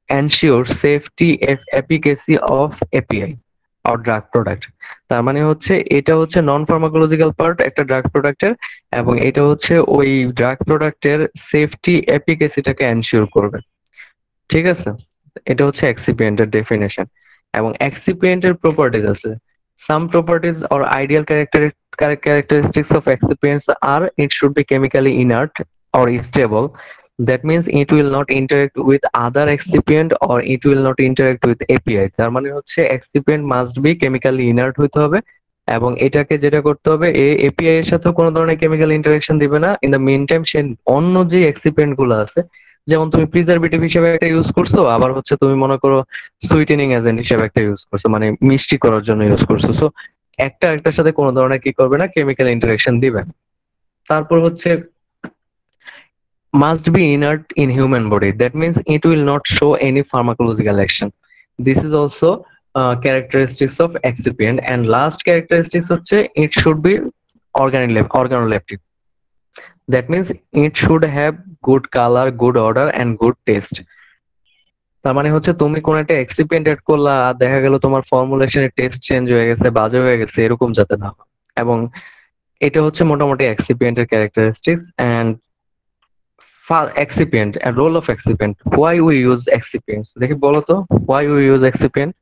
ensure safety efficacy of API or drug product. তার মানে হচ্ছে এটা হচ্ছে নন ফার্মাকোলজিক্যাল পার্ট একটা ড্রাগ প্রোডাক্টের, এবং এটা হচ্ছে ওই ড্রাগ প্রোডাক্টের সেফটি এফিকেসিটাকে এনশিওর করবে। ঠিক আছে, এটা হচ্ছে এক্সিপিয়েন্টের ডেফিনেশন। এবং এক্সিপিয়েন্টের প্রপার্টিজ আছে। Some properties or ideal characteristics of excipients are it should be chemically inert or stable. That means it will not interact with other excipient or it will not interact with API. তার মানে হচ্ছে excipient must be chemically inert হইতে হবে, এবং এটাকে যেটা করতে হবে API এর সাথে কোনো ধরনের কেমিক্যাল ইন্টারাকশন দিবে না। ইন দ্য মেইন টাইম সে অন্য যে এক্সিপিয়েন্ট গুলো আছে, যেমন তুমি প্রিজারভেটিভ হিসেবে একটা ইউজ করছো, আবার হচ্ছে তুমি মনে করো সুইটেনিং এজেন্ট হিসেবে একটা ইউজ করছো, মানে মিষ্টি করার জন্য ইউজ করছো। সো একটা একটার সাথে কোনো ধরনের কি করবে না, কেমিক্যাল ইন্টারাকশন দিবে। তারপর হচ্ছে must be inert in human body. That means it will not show any pharmacological action. This is also characteristics of excipient. And last characteristics হচ্ছে it should be organoleptic. That means it should have good color, good odor and good taste. তার মানে হচ্ছে তুমি কোন একটা এক্সিপিয়েন্ট এড করলা আর দেখা গেল তোমার ফর্মুলেশনের টেস্ট চেঞ্জ হয়ে গেছে, বাজে হয়ে গেছে, এরকম যাতে না হয়। এবং এটা হচ্ছে মোটামুটি এক্সিপিয়েন্টের characteristics. And excipient and role of excipient, why we use excipients, দেখি বলো তো why we use excipient?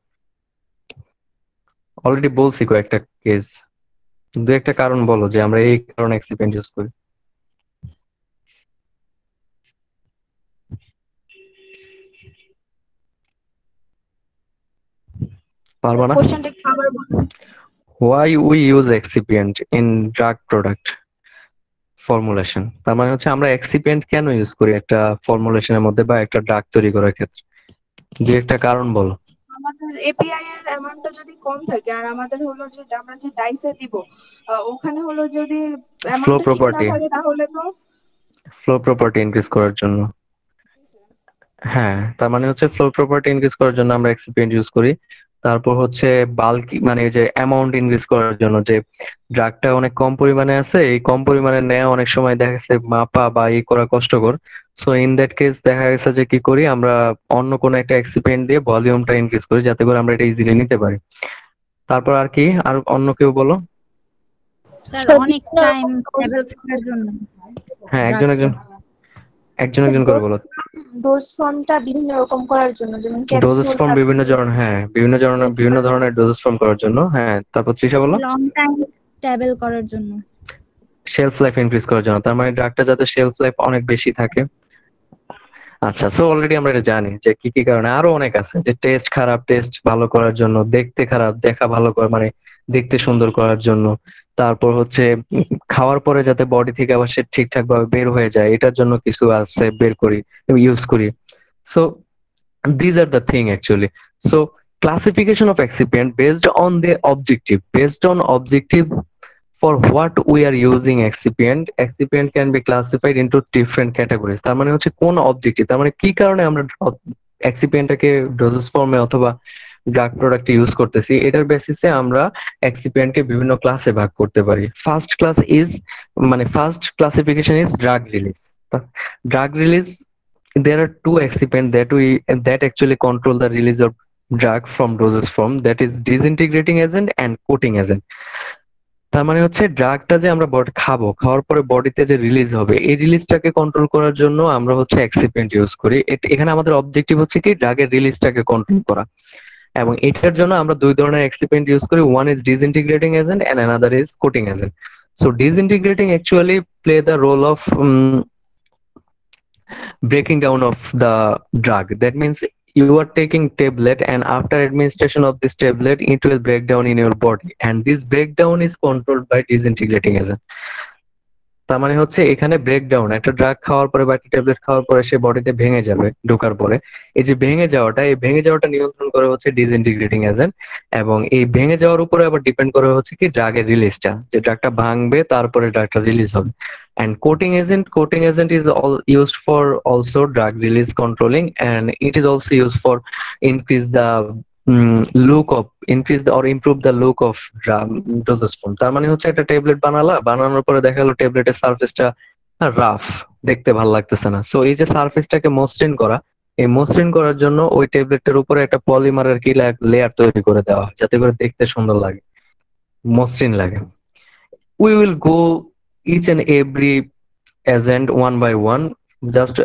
Already বলছি কয়েকটা কেস, দু একটা কারণ বলো যে আমরা এই কারণে এক্সিপিয়েন্ট ইউজ করি। পারবা না?
কোশ্চেনটা কি আবার বলুন?
why we use excipient in drug product formulation, তার মানে হচ্ছে আমরা এক্সিপিয়েন্ট কেন ইউজ করি একটা ফর্মুলেশনের মধ্যে বা একটা ড্রাগ তৈরি করার ক্ষেত্রে, দু একটা কারণ বলো।
আমাদের এপিআই এর অ্যামাউন্টটা যদি কম থাকে আর আমাদের হলো যে আমরা যে ডাইসে দিব ওখানে হলো যদি
ফ্লো
অ্যামাউন্টটা ঠিক না
প্রপার্টি,
থাকে তাহলে তো
ফ্লো প্রপার্টি ইনক্রিজ করার জন্য। হ্যাঁ, তার মানে হচ্ছে ফ্লো প্রপার্টি ইনক্রিজ করার জন্য আমরা এক্সিপিয়েন্ট ইউজ করি। তারপর হচ্ছে বাল্ক, মানে যে অ্যামাউন্ট ইনক্রিজ করার জন্য, যে ড্রাগটা অনেক কম পরিমাণে আছে, এই কম পরিমাণে নেওয়া অনেক সময় দেখা গেছে মাপা বা ই করা কষ্টকর। সো ইন দ্যাট কেস দেখা গেছে যে কি করি আমরা অন্য কোনো একটা এক্সিপিয়েন্ট দিয়ে ভলিউমটা ইনক্রিজ করি যাতে করে আমরা এটা ইজিলি নিতে পারি। তারপর আর কি, আর অন্য কেউ বলো।
স্যার অনেক টাইম ট্রাভেল করার জন্য।
হ্যাঁ, একজন একজন করে বলো।
ডোজ ফর্মটা বিভিন্ন রকম করার জন্য, যেমন
ডোজেস
ক্যাপসুল,
ফর্ম বিভিন্ন
তারপরে
ধরনের, হ্যাঁ বিভিন্ন ধরনের ডোজেস ফর্ম করার জন্য। হ্যাঁ, তারপর তৃষা বলো।
লং টাইম ট্রাভেল করার জন্য।
শেলফ লাইফ ইনক্রিজ করার জন্য, তার মানে ড্রাগটা যাতে শেলফ লাইফ অনেক বেশি থাকে। আচ্ছা, সো অলরেডি আমরা এটা জানি যে কি কি কারণে। আরো অনেক আছে, যে টেস্ট খারাপ, টেস্ট ভালো করার জন্য, দেখতে খারাপ, দেখা ভালো করা মানে দেখতে সুন্দর করার জন্য, তারপর হচ্ছে খাওয়ার পরে যাতে বডি থেকে আবার সে ঠিকঠাক ভাবে বের হয়ে যায়, এটার জন্য কিছু আছে বের করি, ইউজ করি। So these are the thing actually. So classification of excipient based on the objective, based on objective for what we are using excipient can be classified into different categories. তার মানে হচ্ছে কোন অবজেক্টিভ, তার মানে কি কারণে আমরা এক্সিপিয়েন্টটাকে ডোজেস ফর্মে অথবা ড্রাগ প্রোডাক্ট ইউজ করতেছি, এটার বেসিসে আমরা এক্সিপিয়েন্টকে বিভিন্ন ক্লাসে ভাগ করতে পারি। ফার্স্ট ক্লাস ইজ, মানে first classification is drug release. Drug release, there are two excipients that actually control the release of drug from dosage form, that is disintegrating agent and coating agent. তার মানে হচ্ছে ড্রাগটা যে আমরা খাবো, খাওয়ার পরে বডিতে যে রিলিজ হবে, এই রিলিজটাকে কন্ট্রোল করার জন্য আমরা হচ্ছে এক্সিপিয়েন্ট ইউজ করি। এখানে আমাদের অবজেক্টিভ হচ্ছে কি ড্রাগের রিলিজটাকে কন্ট্রোল করা, এবং এটার জন্য আমরা দুই ধরনের এক্সিপিয়েন্ট ইউজ করি, one is disintegrating agent and another is coating agent. So disintegrating actually play the role of breaking down of the drug. That means you are taking tablet, and after administration of this tablet it will break down in your body, and this breakdown is controlled by disintegrating agent. তার মানে হচ্ছে এখানে ব্রেকডাউন, একটা ড্রাগ খাওয়ার পরে বা একটা ট্যাবলেট খাওয়ার পরে সে বডিতে ভেঙে যাবে ঢোকার পরে, এই যে ভেঙে যাওয়াটা, এই ভেঙে যাওয়াটা নিয়ন্ত্রণ করে হচ্ছে ডিসইন্টিগ্রেটিং এজেন্ট, এবং এই ভেঙে যাওয়ার উপরে আবার ডিপেন্ড করে হচ্ছে কি ড্রাগের রিলিজটা, যে ড্রাগটা ভাঙবে তারপরে ড্রাগটা রিলিজ হবে। And coating agent is all used for also drug release controlling, and it is also used for increase the look of, increase the or improve the look of dosage form. তার মানে হচ্ছে একটা ট্যাবলেট বানানোর পরে দেখা গেলো ট্যাবলেটের সারফেসটা রাফ, দেখতে ভালো লাগতেছে না। সো এই যে সারফেসটাকে মসৃণ করা, এই মসৃণ করার জন্য ওই ট্যাবলেটের উপরে একটা পলিমারের কি লেয়ার তৈরি করে দেওয়া হয়, যাতে করে দেখতে সুন্দর লাগে, মসৃণ লাগে। We will go each and every agent one by one. Just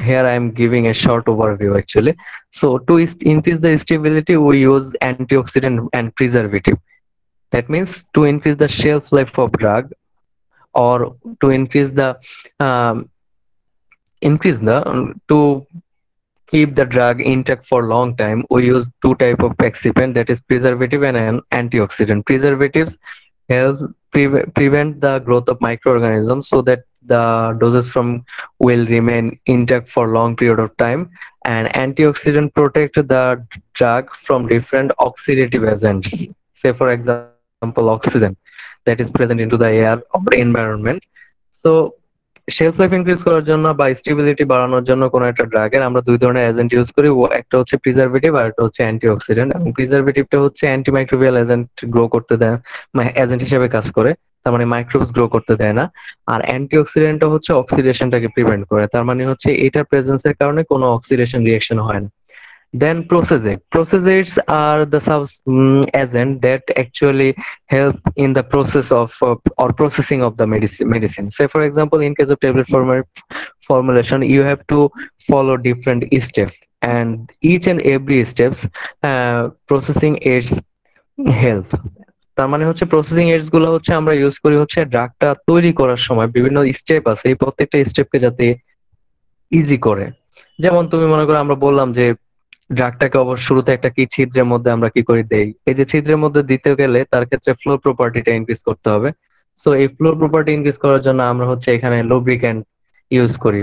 here I am giving a short overview actually. So to increase the stability, we use antioxidant and preservative. That means to increase the shelf life of drug, or to increase the um, to keep the drug intact for long time, we use two type of excipient, that is preservative and an antioxidant. Preservatives help prevent the growth of microorganisms so that the doses from will remain intact for long period of time, and antioxidant protect the drug from different oxidative agents, say for example oxygen that is present into the air or environment. So shelf life increase করার জন্য বা স্টেবিলিটি বাড়ানোর জন্য কোন একটা ড্রাগের আমরা দুই ধরনের এজেন্ট ইউজ করি, একটা হচ্ছে প্রিজারভেটিভ আর একটা হচ্ছে অ্যান্টিঅক্সিডেন্ট। এবং প্রিজারভেটিভটা হচ্ছে অ্যান্টিমাইক্রোবিয়াল এজেন্ট গ্রো করতে দেয়, এজেন্ট হিসেবে কাজ করে, তার মানে মাইক্রোবস গ্রো করতে দেয় না। আর অ্যান্টিঅক্সিডেন্টটা হচ্ছে অক্সিডেশনটাকে প্রিভেন্ট করে, তার মানে হচ্ছে এটার প্রেজেন্সের কারণে কোনো অক্সিডেশন রিঅ্যাকশন হয় না। Then process aids are the agent that actually help in the process of or processing of the medicine. Say for example, in case of tablet formulation, you have to follow different steps, and each and every steps processing aids help. তার মানে হচ্ছে প্রসেসিং এইডস গুলো হচ্ছে আমরা ইউজ করি হচ্ছে ড্রাগটা তৈরি করার সময়, বিভিন্ন স্টেপ আছে, এই প্রত্যেকটা স্টেপকে যাতে ইজি করে। যেমন তুমি মনে করো আমরা বললাম যে ড্রাগটাকে অবশ্য শুরুতে একটা কি ছিদ্রের মধ্যে আমরা কি করে দেই, এই যে ছিদ্রের মধ্যে দিতে গেলে তার ক্ষেত্রে ফ্লো প্রপার্টিটা ইনক্রিজ করতে হবে। সো এই ফ্লো প্রপার্টি ইনক্রিজ করার জন্য আমরা হচ্ছে এখানে লুব্রিক্যান্ট ইউজ করি,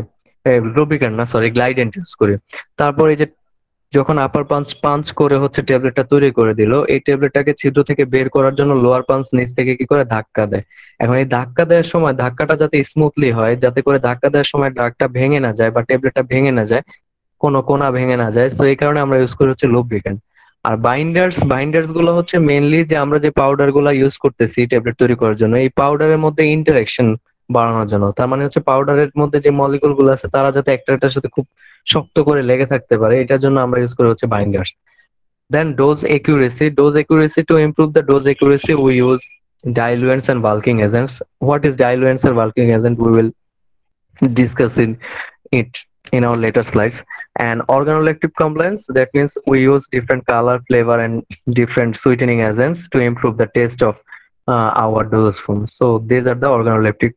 লুব্রিক্যান্ট না সরি গ্লাইডেন্ট ইউজ করি। তারপর এই যে যখন আপার পাঞ্চ করে হচ্ছে ট্যাবলেটটা তৈরি করে দিল, এই ট্যাবলেটটাকে ছিদ্র থেকে বের করার জন্য লোয়ার পাঞ্চ নিচ থেকে কি করে ধাক্কা দেয়। এখন এই ধাক্কা দেওয়ার সময় ধাক্কাটা যাতে স্মুথলি হয়, যাতে করে ধাক্কা দেওয়ার সময় ড্রাগটা ভেঙে না যায় বা ট্যাবলেটটা ভেঙে না যায়, কোনো কোনা ভেঙে না যায়। তো এই কারণে আমরা ইউজ করি হচ্ছে লুব্রিক্যান্ট। আর বাইন্ডার্স গুলো হচ্ছে মেইনলি যে আমরা যে পাউডার গুলো ইউজ করতেছি ট্যাবলেট তৈরি করার জন্য, এই পাউডারের মধ্যে ইন্টারেকশন বাড়ানোর জন্য। তার মানে হচ্ছে পাউডারের মধ্যে যে মলিকুল গুলো আছে তারা যাতে একটার সাথে খুব শক্ত করে লেগে থাকতে পারে, এটার জন্য আমরা ইউজ করি হচ্ছে বাইন্ডার্স। Then dose accuracy to improve the dose accuracy we use diluents and bulking agents. What is diluents and bulking agent? We will discuss in it in our later slides. And organoleptic compliance, that means we use different color, flavor, and different sweetening agents to improve the taste of our dosage form. So these are the organoleptic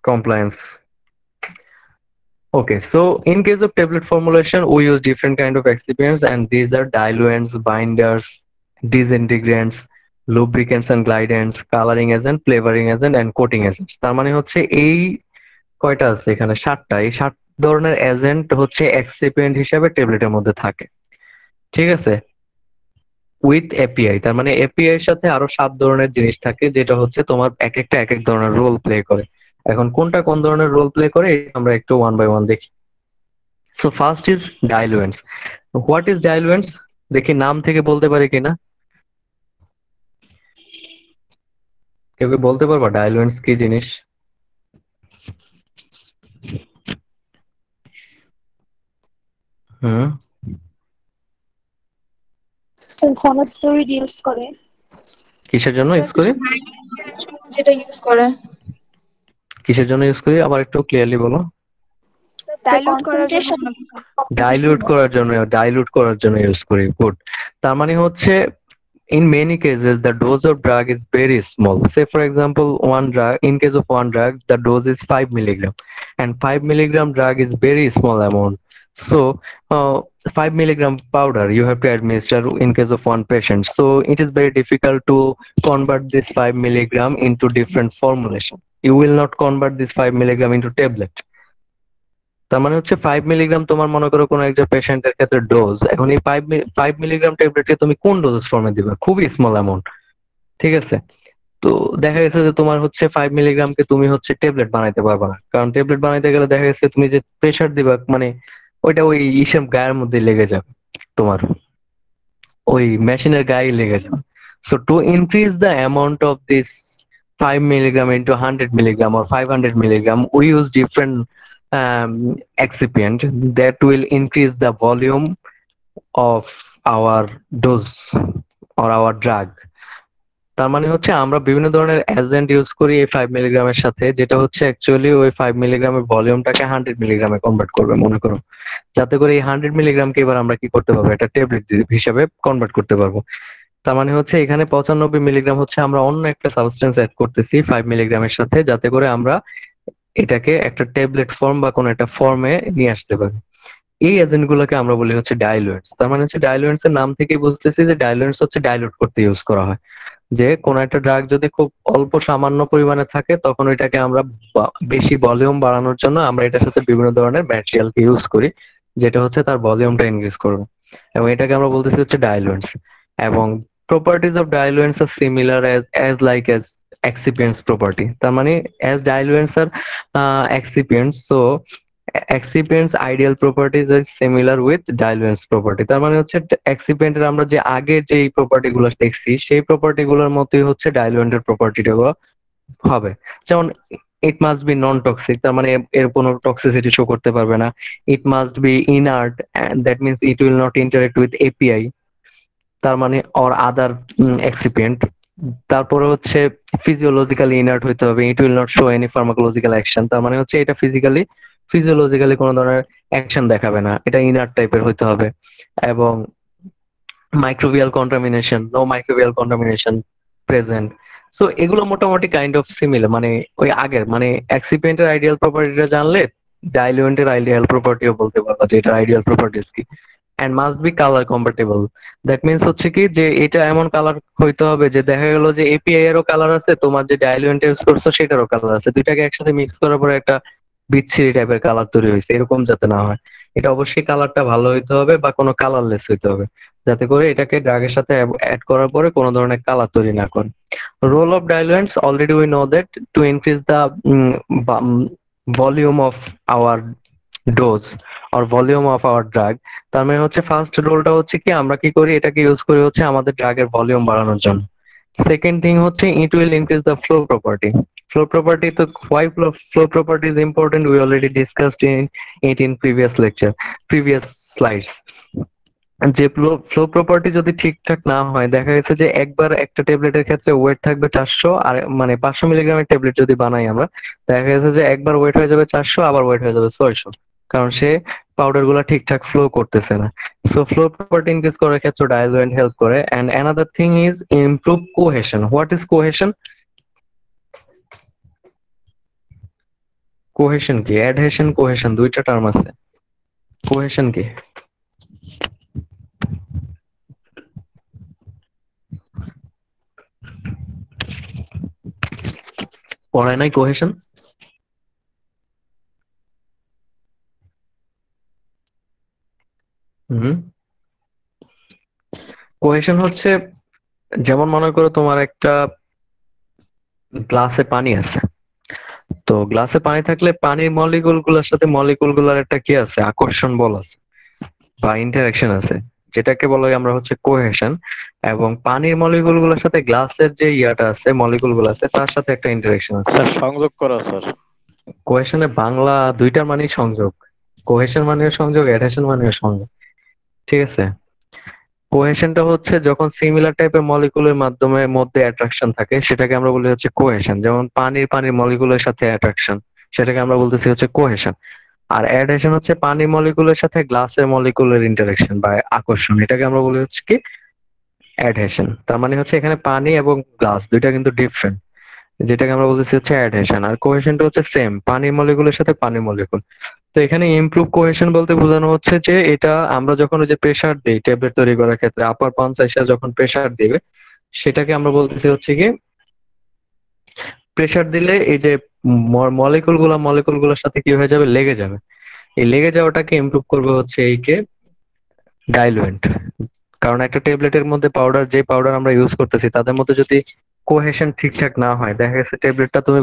compliance. Okay, so in case of tablet formulation, we use different kind of excipients, and these are diluents, binders, disintegrants, lubricants and glidants, coloring agent, flavoring agent, and coating agents. তার মানে হচ্ছে এই কয়টা আছে এখানে, 7টা। এই 7 ধরনের এজেন্ট হচ্ছে এক্সিপিয়েন্ট হিসেবে ট্যাবলেটের মধ্যে থাকে, ঠিক আছে, উইথ এপিআই। তার মানে এপিআই এর সাথে আরো 7 ধরনের জিনিস থাকে, যেটা হচ্ছে তোমার এক একটা এক এক ধরনের রোল প্লে করে। এখন কোনটা কোন ধরনের রোল প্লে করে এটা আমরা একটু ওয়ান বাই ওয়ান দেখি। So first is diluents. What is diluents, দেখি নাম থেকে বলতে পারি কিনা, কেউ কি বলতে পারবা ডাইলুয়েন্টস কি জিনিস? হুম,
ঘনত্ব রিডিউস করে।
কিসের জন্য ইউজ করি?
যেটা ইউজ করে
কিসের জন্য ইউজ করি আবার একটু ক্লিয়ারলি বলো।
ডাইলিউট করার জন্য।
ডাইলুট করার জন্য ইউজ করি। গুড। তার মানে হচ্ছে in many cases the dose of drug is very small. Say for example, one drug, in case of one drug the dose is 5 milligram, and 5 milligram drug is very small amount. So 5 milligram powder you have to administer in case of one patient, so it is very difficult to convert this 5 milligram into different formulation. You will not convert this 5 milligram into tablet. তার মানে হচ্ছে 5 মিলিগ্রাম তোমার মনে করো কোন একজন পেশেন্টের ক্ষেত্রে ডোজ, এখন এই 5 মিলিগ্রাম ট্যাবলেটকে তুমি কোন ডোজ ফর্মে দিবে? খুবই স্মল অ্যামাউন্ট, ঠিক আছে। তো দেখা গেছে যে তোমার হচ্ছে 5 মিলিগ্রামকে তুমি হচ্ছে ট্যাবলেট বানাইতে পারবে না, কারণ ট্যাবলেট বানাইতে গেলে দেখা গেছে তুমি যে প্রেসার দিবা, মানে ওইটা ওই ইসের গায়ের মধ্যে লেগে যাবে, তোমার ওই মেশিনের গায়ে লেগে যাবে। So two increase the amount of this 5 milligram into 100 milligram or 500 milligram, we use different excipient that will increase the volume of our dose or our drug. তার মানে হচ্ছে আমরা বিভিন্ন ধরনের এজেন্ট ইউজ করি এই 5 মিলিগ্রামের সাথে, যেটা হচ্ছে অ্যাকচুয়ালি ওই 5 মিলিগ্রামের ভলিউমটাকে 100 মিলিগ্রামে কনভার্ট করবে মনে করো, যাতে করে এই 100 মিলিগ্রামকে এবার আমরা কি করতে পারবো, একটা ট্যাবলেট হিসেবে কনভার্ট করতে পারবো। তার মানে হচ্ছে এখানে 95 মিলিগ্রাম হচ্ছে আমরা অন্য একটা সাবস্টেন্স অ্যাড করতেছি 5 মিলিগ্রামের সাথে, যাতে করে আমরা এটাকে একটা ট্যাবলেট ফর্ম বা কোনো একটা ফর্মে নিয়ে আসতে পারি। এই এজেন্ট গুলোকে আমরা বলি হচ্ছে ডাইলুয়েন্টস। তার মানে হচ্ছে ডাইলুয়েন্টস এর নাম থেকে বুঝতেছি যে ডাইলুয়েন্টস হচ্ছে ডাইলুট করতে ইউজ করা হয়, যে কোন একটা ড্রাগ যদি খুব অল্প সামান্য পরিমাণে থাকে তখন ওইটাকে আমরা বেশি ভলিউম বাড়ানোর জন্য আমরা এটার সাথে বিভিন্ন ধরনের ম্যাটেরিয়ালকে ইউজ করি, যেটা হচ্ছে তার ভলিউমটা ইনক্রিজ করবে, এবং এটাকে আমরা বলতেছি হচ্ছে ডাইলুয়েন্টস। এবং properties of diluents are similar as like as excipients property. তার মানে as diluents are excipients, so excipients ideal properties is similar with diluents property. তার মানে হচ্ছে excipient এর আমরা যে আগের যে প্রপার্টি গুলো দেখছি সেই প্রপার্টি গুলোর মতোই হচ্ছে diluent এর প্রপার্টিটা হবে। যেমন it must be non toxic, তার মানে এর কোনো টক্সিসিটি শো করতে পারবে না। it must be inert, and that means it will not interact with API, তার মানে or other excipient। তারপরে হচ্ছে ফিজিওলজিক্যালি ইনার্ট হইতে হবে, it will not show any pharmacological action, তার মানে হচ্ছে এটা ফিজিওলজিক্যালি কোনো ধরনের অ্যাকশন দেখাবে না, এটা ইনার্ট টাইপের হইতে হবে। এবং microbial contamination, no microbial contamination present. So এগুলো মোটামুটি কাইন্ড অফ সিমিলার, মানে ওই আগের মানে এক্সিপিয়েন্টের আইডিয়াল প্রপার্টিটা জানলে ডাইলুয়েন্টের আইডিয়াল প্রপার্টিও বলতে পারবা যে এটা আইডিয়াল প্রপার্টিস কি। and must be color compatible, that means হচ্ছে কি যে এটা এমন কালার হইতে হবে যে দেখা গেল যে এপিআই এরও কালার আছে, তোমার যে ডাইলুয়েন্ট ইউজ করছো সেটারও কালার আছে, দুইটাকে একসাথে মিক্স করার পরে একটা বিচ্ছিরি টাইপের কালার তৈরি হয়েছে, এরকম যাতে না হয়। এটা অবশ্যই কালারটা ভালো হইতে হবে বা কোনো কালারলেস হইতে হবে, যাতে করে এটাকে ড্রাগের সাথে অ্যাড করার পরে কোনো ধরনের কালার তৈরি না করে। Role of diluents, already we know that to increase the volume of our dose or volume of our drug. তার মানে হচ্ছে ফার্স্ট রোলটা হচ্ছে কি আমরা কি করি, এটাকে ইউজ করি হচ্ছে আমাদের ড্রাগের ভলিউম বাড়ানোর জন্য। সেকেন্ড থিং হচ্ছে it will increase the flow property. Flow property, তো why flow property is important, we already discussed in previous slides। যে ফ্লো প্রপার্টি যদি ঠিকঠাক না হয়, দেখা গেছে যে একবার একটা ট্যাবলেটের ক্ষেত্রে ওয়েট থাকবে 400, আর মানে 500 মিলিগ্রামের ট্যাবলেট যদি বানাই আমরা, দেখা গেছে যে একবার ওয়েট হয়ে যাবে 400, আবার ওয়েট হয়ে যাবে 600, কারণ সে পাউডার গুলা ঠিকঠাক ফ্লো করতেছে না। সো ফ্লো প্রপার্টি ইনক্রিজ করার ক্ষেত্রে ডাইলুয়েন্ট হেল্প করে। And another thing is improve cohesion. What is cohesion? Cohesion কি? অ্যাডহেশন, কোহেশন দুইটা টার্ম আছে। কোহেশন কি? পড়ায় নাই কোহেশন? হুম। কোহেশন হচ্ছে, যেমন মনে করো তোমার একটা গ্লাসে পানি আছে। তো গ্লাসে পানি থাকলে পানির মলিকুল গুলোর সাথে মলিকুল গুলার একটা কি আছে, আকর্ষণ বল আছে বা ইন্টারাকশন আছে, যেটাকে বলা হয় আমরা হচ্ছে কোহেশন। এবং পানির মলিকুল গুলোর সাথে গ্লাসের যে ইয়াটা আছে, মলিকুল গুলো আছে, তার সাথে একটা ইন্টারাকশন আছে।
স্যার সংযোগ করা স্যার।
কোহেশনে বাংলা দুইটার মানেই সংযোগ। কোহেশন মানেও সংযোগ, অ্যাডহেশন মানেও সংযোগ। ঠিক আছে। কোহেশনটা হচ্ছে যখন সিমিলার টাইপের মলিকুলের মাধ্যমে মধ্যে অ্যাট্রাকশন থাকে, সেটাকে আমরা বলি হচ্ছে কোহেশন। যেমন পানির পানির মলিকুলের সাথে অ্যাট্রাকশন, সেটাকে আমরা বলতেছি হচ্ছে কোহেশন। আর অ্যাডহেশন হচ্ছে পানির মলিকুলের সাথে গ্লাসের মলিকুলের ইন্টারাকশন বা আকর্ষণ, এটাকে আমরা বলি হচ্ছে কি অ্যাডহেশন। তার মানে হচ্ছে এখানে পানি এবং গ্লাস দুইটা কিন্তু ডিফারেন্ট, যেটাকে আমরা বলতেছি হচ্ছে অ্যাডহেশন। আর কোহেশনটা হচ্ছে সেম, পানির মলিকুলের সাথে পানির মলিকুল। তো এখানে ইমপ্রুভ কোহেশন বলতে বোঝানো হচ্ছে যে এটা আমরা যখন ওই যে প্রেসার দিই ট্যাবলেট তৈরি করার ক্ষেত্রে, আপার পাঞ্চ এসে যখন প্রেসার দিবে, সেটাকে আমরা বলতেছি হচ্ছে কি প্রেসার দিলে এই যে মলিকুল গুলোর সাথে কি হয়ে যাবে, লেগে যাবে। এই লেগে যাওয়াটাকে ইমপ্রুভ করবে হচ্ছে এই কে ডাইলুয়েন্ট। কারণ একটা ট্যাবলেটের মধ্যে পাউডার, যে পাউডার আমরা ইউজ করতেছি তাদের মধ্যে যদি কোহেশন ঠিকঠাক না হয়, দেখা গেছে ট্যাবলেটটা তুমি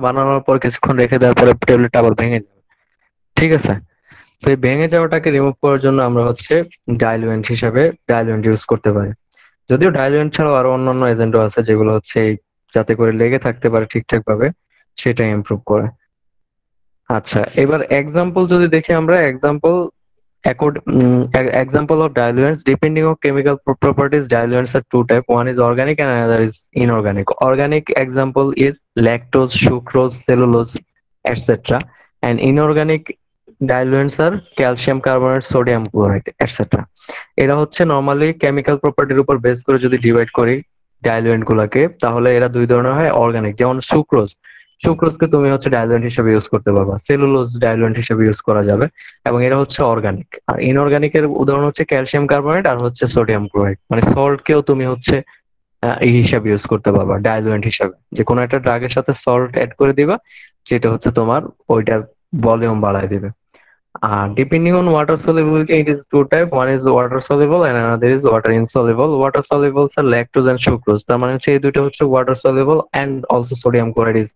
বানানোর পর কিছুক্ষণ রেখে দেওয়ার পরে ট্যাবলেটটা আবার ভেঙে যাবে। ঠিক আছে। তো এই ভেঙে যাওয়াটাকে রিমুভ করার জন্য আমরা হচ্ছে ডাইলুয়েন্ট হিসাবে ডাইলুয়েন্ট ইউজ করতে পারি। যদিও ডাইলুয়েন্ট ছাড়াও আরো অন্যান্য এজেন্টও আছে যেগুলো হচ্ছে যাতে করে লেগে থাকতে পারে ঠিকঠাক ভাবে, সেটা ইমপ্রুভ করে। আচ্ছা, এবার এক্সাম্পল যদি দেখি আমরা, example example of diluents depending on chemical properties. Diluents are two type: one is organic and another is inorganic. Organic example is lactose, sucrose, cellulose, etc. And inorganic diluents are calcium carbonate, sodium chloride, etc. এরা হচ্ছে নরমালি কেমিক্যাল প্রপার্টির উপর বেস করে যদি ডিভাইড করি ডাইলুয়েন্ট গুলাকে, তাহলে এরা দুই ধরনের হয়। অর্গানিক, যেমন সুক্রোজ, সুক্রোজকে তুমি হচ্ছে ডাইলুয়েন্ট হিসেবে ইউজ করতে পারবা, সেলুলোজ ডাইলুয়েন্ট হিসেবে ইউজ করা যাবে, এবং এরা হচ্ছে অর্গানিক। আর ইনঅর্গানিকের উদাহরণ হচ্ছে ক্যালসিয়াম কার্বনেট আর হচ্ছে সোডিয়াম ক্লোরাইড। মানে সল্ট কেও তুমি হচ্ছে এই হিসাবে ইউজ করতে পারবা ডাইলুয়েন্ট হিসাবে, যে কোনো একটা ড্রাগের সাথে সল্ট অ্যাড করে দিবা, যেটা হচ্ছে তোমার ওইটার ভলিউম বাড়ায় দিবে। আর depending on water solubility, it is two type: one is water soluble and another is water insoluble. Water solubles are lactose and sucrose। তার মানে হচ্ছে এই দুটো হচ্ছে water soluble, and also sodium chloride is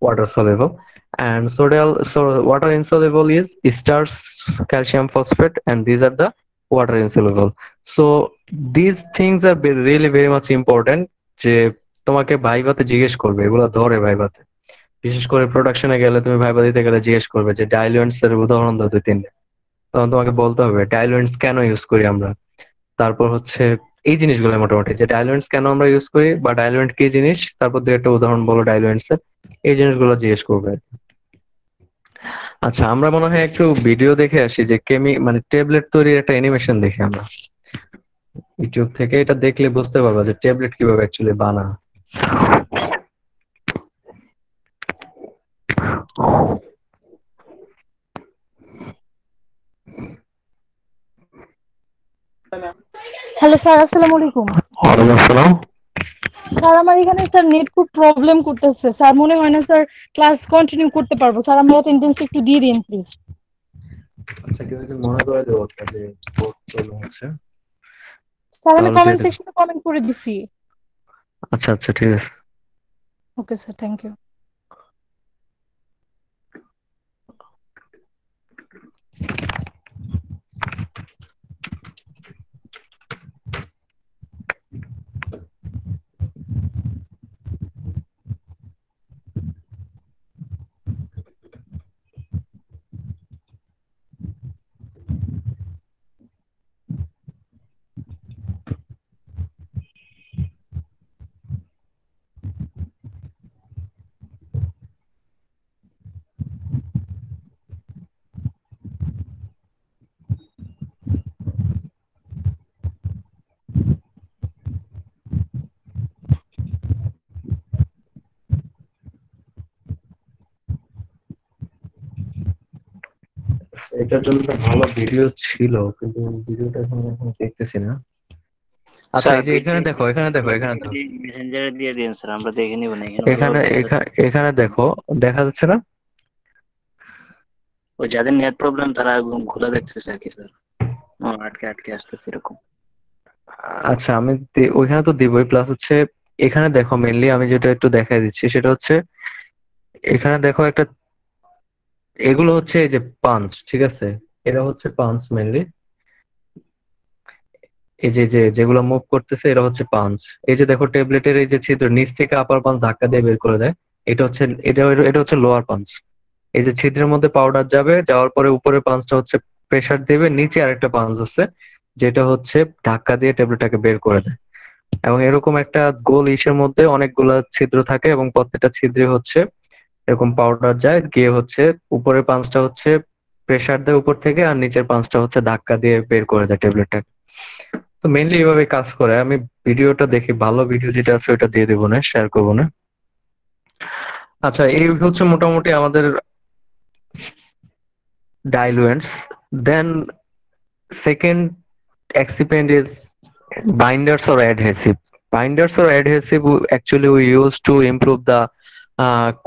water soluble. And so water insoluble is esters, calcium phosphate, and these are the water insoluble. So these things are really very much important, যে তোমাকে ভাইভাতে জিজ্ঞেস করবে, এগুলো ধরে ভাইভাতে। বিশেষ করে প্রোডাকশনে গেলে তুমি ভাইবা দিতে গেলে জিজ্ঞেস করবে যে ডাইলুয়েন্টস এর উদাহরণ দাও দুই তিনটা। তখন তোমাকে বলতে হবে ডাইলুয়েন্টস কেন ইউজ করি আমরা। তারপর হচ্ছে এই জিনিসগুলো মোটামুটি, যে ডাইলুয়েন্টস কেন আমরা ইউজ করি বা ডাইলুয়েন্ট কি জিনিস, তারপর দুই একটা উদাহরণ বলো ডাইলুয়েন্টস এর, এই জিনিসগুলো জিজ্ঞেস করবে। আচ্ছা, আমরা মনে হয় একটু ভিডিও দেখে আসি, যে মানে ট্যাবলেট তৈরির একটা অ্যানিমেশন দেখি আমরা ইউটিউব থেকে। এটা দেখলে বুঝতে পারবা যে ট্যাবলেট কিভাবে অ্যাকচুয়ালি বানায়।
হ্যালো স্যার, আসসালামু আলাইকুম।
ওয়ালাইকুম আসসালাম।
স্যার আমার এখানে স্যার নেট খুব প্রবলেম করতেছে স্যার, মনে হয় না স্যার ক্লাস কন্টিনিউ করতে পারবো স্যার, আমার অ্যাটেন্ডেন্স একটু দিয়ে দিন প্লিজ।
আচ্ছা, কেউ যদি মনে করে দেবো যে বোর্ড চলে হচ্ছে,
স্যার আমি
তাহলে দিয়ে
কমেন্ট
দেবো।
সেকশনে কমেন্ট করে দিছি।
আচ্ছা আচ্ছা, ঠিক আছে।
Okay sir, thank you.
এটার জন্য একটা ভালো ভিডিও ছিল, কিন্তু ভিডিওটা এখন দেখতেছি না। আচ্ছা,
স্যার
এই যে এখানে দেখো, এখানে দেখো, এখানে দেখো,
মেসেঞ্জারে দিয়ে দিন স্যার, আমরা দেখে নিব না, এখানে ভালোভাবে
এখানে
বোঝা যাচ্ছে।
এখানে দেখো, দেখা যাচ্ছে না?
ওই যাদের নেট প্রবলেম তারা একদম খোলা দেখতেছে আর কি স্যার, আটকে আটকে আসতেছে এরকম।
আচ্ছা, আমি ওইখানে তো দিবই, প্লাস হচ্ছে এখানে দেখো মেনলি আমি যেটা একটু দেখাই দিচ্ছি সেটা হচ্ছে এখানে দেখো একটা, এগুলো হচ্ছে এই যে পাঞ্চ, ঠিক আছে? এরা হচ্ছে পাঞ্চ মেনলি, এই যে যেগুলো মুভ করতেছে এরা হচ্ছে পাঞ্চ। এই যে দেখো ট্যাবলেটের এই যে ছিদ্র, নিচ থেকে আপার পাঞ্চ ধাক্কা দিয়ে বের করে দেয়, এটা হচ্ছে এটা হচ্ছে লোয়ার পাঞ্চ। এই যে ছিদ্রের মধ্যে পাউডার যাবে, যাওয়ার পরে উপরের পাঞ্চটা হচ্ছে প্রেসার দেবে, নিচে আরেকটা পাঞ্চ আছে যেটা হচ্ছে ধাক্কা দিয়ে ট্যাবলেটটাকে বের করে দেয়। এবং এরকম একটা গোল ইসের মধ্যে অনেকগুলা ছিদ্র থাকে এবং প্রত্যেকটা ছিদ্রে হচ্ছে এরকম পাউডার যায় গিয়ে হচ্ছে উপরের পাঞ্চটা হচ্ছে প্রেসার দেয় উপর থেকে, আর নিচের পাঞ্চটা হচ্ছে ধাক্কা দিয়ে বের করে দেয় ট্যাবলেটটা। তো মেইনলি এইভাবে কাজ করে। আমি ভিডিওটা দেখি, ভালো ভিডিও যেটা আছে ওটা দিয়ে দেবো না, শেয়ার করবো না। আচ্ছা, এই হচ্ছে মোটামুটি আমাদের diluents. Then second excipient is binders or adhesive. Binders or adhesive actually we use to improve the